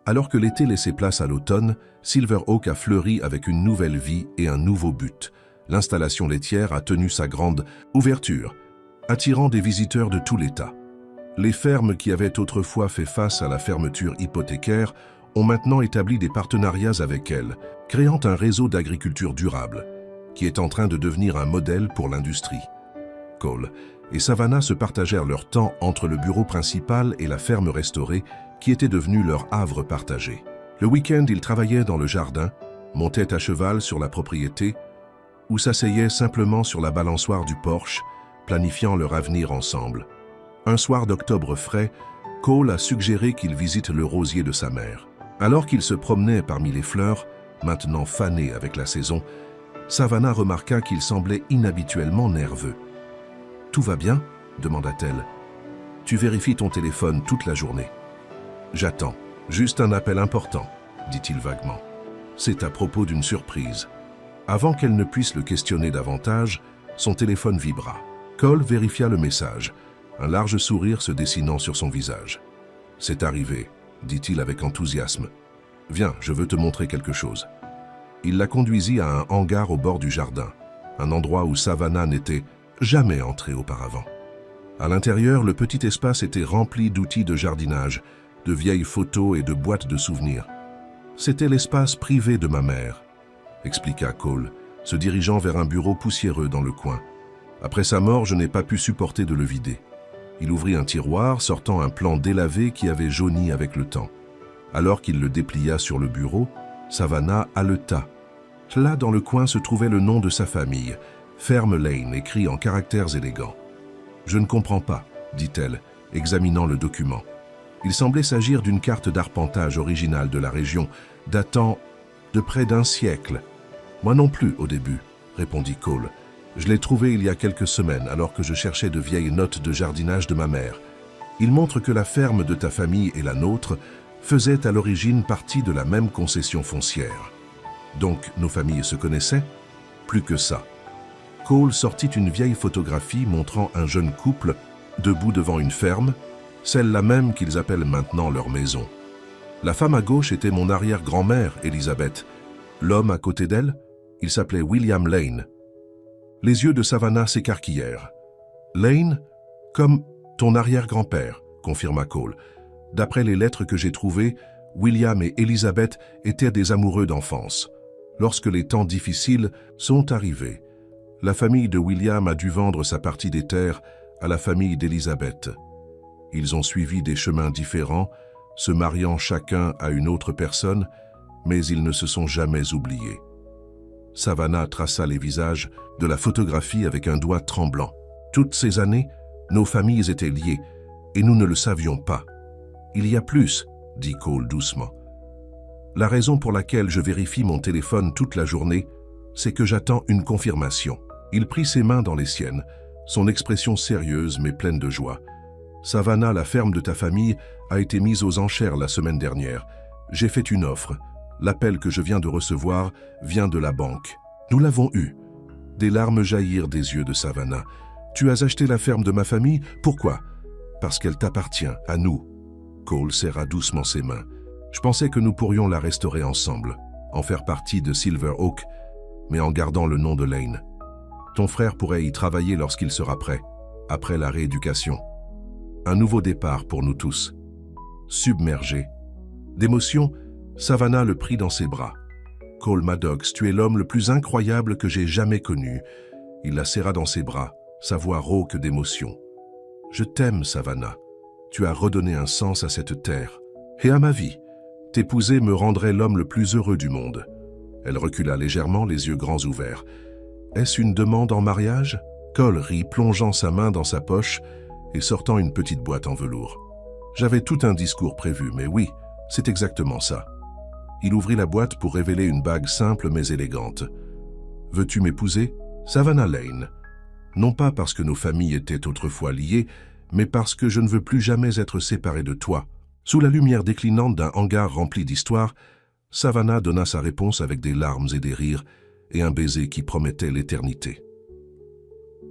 Alors que l'été laissait place à l'automne, Silver Oak a fleuri avec une nouvelle vie et un nouveau but. L'installation laitière a tenu sa grande ouverture, attirant des visiteurs de tout l'État. Les fermes qui avaient autrefois fait face à la fermeture hypothécaire ont maintenant établi des partenariats avec elle, créant un réseau d'agriculture durable, qui est en train de devenir un modèle pour l'industrie. Cole et Savannah se partagèrent leur temps entre le bureau principal et la ferme restaurée, qui était devenue leur havre partagé. Le week-end, ils travaillaient dans le jardin, montaient à cheval sur la propriété, ou s'asseyaient simplement sur la balançoire du porche, planifiant leur avenir ensemble. Un soir d'octobre frais, Cole a suggéré qu'il visite le rosier de sa mère. Alors qu'il se promenait parmi les fleurs, maintenant fanées avec la saison, Savannah remarqua qu'il semblait inhabituellement nerveux. « Tout va bien ?» demanda-t-elle. « Tu vérifies ton téléphone toute la journée. »« J'attends. Juste un appel important, » dit-il vaguement. « C'est à propos d'une surprise. » Avant qu'elle ne puisse le questionner davantage, son téléphone vibra. Cole vérifia le message, un large sourire se dessinant sur son visage. « C'est arrivé, » dit-il avec enthousiasme. « Viens, je veux te montrer quelque chose. » Il la conduisit à un hangar au bord du jardin, un endroit où Savannah n'était jamais entrée auparavant. À l'intérieur, le petit espace était rempli d'outils de jardinage, de vieilles photos et de boîtes de souvenirs. « C'était l'espace privé de ma mère, » expliqua Cole, se dirigeant vers un bureau poussiéreux dans le coin. « Après sa mort, je n'ai pas pu supporter de le vider. » Il ouvrit un tiroir, sortant un plan délavé qui avait jauni avec le temps. Alors qu'il le déplia sur le bureau, Savannah haleta. Là, dans le coin, se trouvait le nom de sa famille, Ferme Lane, écrit en caractères élégants. « Je ne comprends pas, » dit-elle, examinant le document. Il semblait s'agir d'une carte d'arpentage originale de la région, datant de près d'un siècle. « Moi non plus, au début, » répondit Cole. « Je l'ai trouvée il y a quelques semaines, alors que je cherchais de vieilles notes de jardinage de ma mère. Il montre que la ferme de ta famille et la nôtre faisaient à l'origine partie de la même concession foncière. Donc, nos familles se connaissaient ? Plus que ça. » Cole sortit une vieille photographie montrant un jeune couple debout devant une ferme, celle-là même qu'ils appellent maintenant leur maison. La femme à gauche était mon arrière-grand-mère, Elizabeth. L'homme à côté d'elle, il s'appelait William Lane. Les yeux de Savannah s'écarquillèrent. « Lane, comme ton arrière-grand-père, » confirma Cole. D'après les lettres que j'ai trouvées, William et Elizabeth étaient des amoureux d'enfance. Lorsque les temps difficiles sont arrivés, la famille de William a dû vendre sa partie des terres à la famille d'Elizabeth. Ils ont suivi des chemins différents, se mariant chacun à une autre personne, mais ils ne se sont jamais oubliés. Savannah traça les visages de la photographie avec un doigt tremblant. Toutes ces années, nos familles étaient liées, et nous ne le savions pas. Il y a plus, dit Cole doucement. La raison pour laquelle je vérifie mon téléphone toute la journée, c'est que j'attends une confirmation. Il prit ses mains dans les siennes, son expression sérieuse mais pleine de joie. Savannah, la ferme de ta famille, a été mise aux enchères la semaine dernière. J'ai fait une offre. L'appel que je viens de recevoir vient de la banque. Nous l'avons eu. Des larmes jaillirent des yeux de Savannah. Tu as acheté la ferme de ma famille? Pourquoi? Parce qu'elle t'appartient, à nous. Cole serra doucement ses mains. Je pensais que nous pourrions la restaurer ensemble, en faire partie de Silver Oak, mais en gardant le nom de Lane. Ton frère pourrait y travailler lorsqu'il sera prêt, après la rééducation. Un nouveau départ pour nous tous. Submergé d'émotion, Savannah le prit dans ses bras. Cole Maddox, tu es l'homme le plus incroyable que j'ai jamais connu. Il la serra dans ses bras, sa voix rauque d'émotion. Je t'aime, Savannah. Tu as redonné un sens à cette terre et à ma vie. T'épouser me rendrait l'homme le plus heureux du monde. Elle recula légèrement, les yeux grands ouverts. Est-ce une demande en mariage? Cole rit, plongeant sa main dans sa poche et sortant une petite boîte en velours. J'avais tout un discours prévu, mais oui, c'est exactement ça. Il ouvrit la boîte pour révéler une bague simple mais élégante. Veux-tu m'épouser? Savannah Lane. Non pas parce que nos familles étaient autrefois liées, mais parce que je ne veux plus jamais être séparé de toi. Sous la lumière déclinante d'un hangar rempli d'histoires, Savannah donna sa réponse avec des larmes et des rires et un baiser qui promettait l'éternité.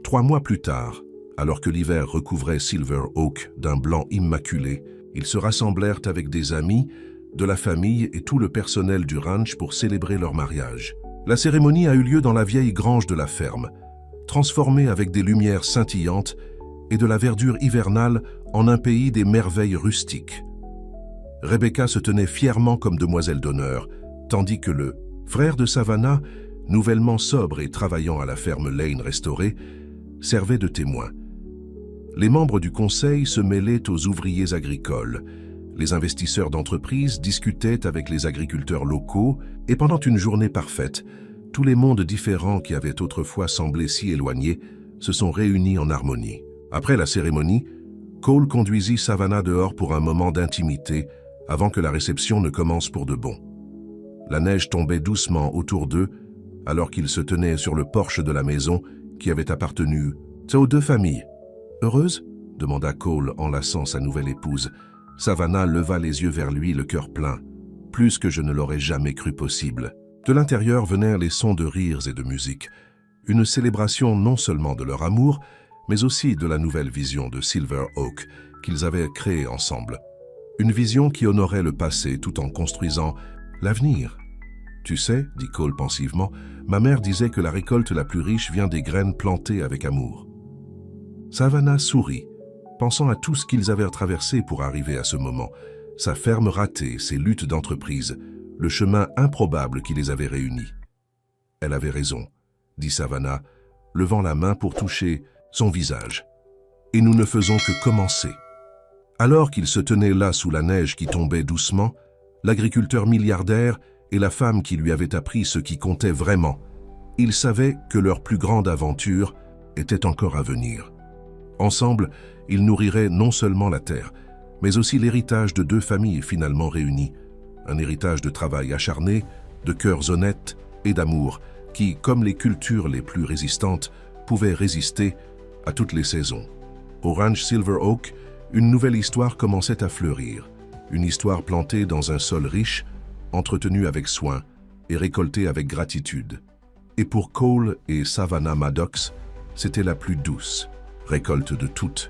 3 mois plus tard, alors que l'hiver recouvrait Silver Oak d'un blanc immaculé, ils se rassemblèrent avec des amis, de la famille et tout le personnel du ranch pour célébrer leur mariage. La cérémonie a eu lieu dans la vieille grange de la ferme, transformée avec des lumières scintillantes et de la verdure hivernale en un pays des merveilles rustiques. Rebecca se tenait fièrement comme demoiselle d'honneur, tandis que le frère de Savannah, nouvellement sobre et travaillant à la ferme Lane restaurée, servait de témoin. Les membres du conseil se mêlaient aux ouvriers agricoles. Les investisseurs d'entreprises discutaient avec les agriculteurs locaux et pendant une journée parfaite, tous les mondes différents qui avaient autrefois semblé si éloignés se sont réunis en harmonie. Après la cérémonie, Cole conduisit Savannah dehors pour un moment d'intimité avant que la réception ne commence pour de bon. La neige tombait doucement autour d'eux alors qu'ils se tenaient sur le porche de la maison qui avait appartenu aux 2 familles. « Heureuse ?» demanda Cole en laçant sa nouvelle épouse. Savannah leva les yeux vers lui, le cœur plein. Plus que je ne l'aurais jamais cru possible. De l'intérieur vinrent les sons de rires et de musique. Une célébration non seulement de leur amour, mais aussi de la nouvelle vision de Silver Oak qu'ils avaient créée ensemble. Une vision qui honorait le passé tout en construisant l'avenir. « Tu sais, dit Cole pensivement, ma mère disait que la récolte la plus riche vient des graines plantées avec amour. » Savannah sourit, pensant à tout ce qu'ils avaient traversé pour arriver à ce moment, sa ferme ratée, ses luttes d'entreprise, le chemin improbable qui les avait réunis. « Elle avait raison, dit Savannah, levant la main pour toucher son visage. Et nous ne faisons que commencer. Alors qu'ils se tenaient là sous la neige qui tombait doucement, l'agriculteur milliardaire et la femme qui lui avait appris ce qui comptait vraiment, ils savaient que leur plus grande aventure était encore à venir. Ensemble, ils nourriraient non seulement la terre, mais aussi l'héritage de 2 familles finalement réunies, un héritage de travail acharné, de cœurs honnêtes et d'amour qui, comme les cultures les plus résistantes, pouvaient résister à toutes les saisons. Au ranch Silver Oak, une nouvelle histoire commençait à fleurir, une histoire plantée dans un sol riche, entretenue avec soin et récoltée avec gratitude. Et pour Cole et Savannah Maddox, c'était la plus douce récolte de toutes.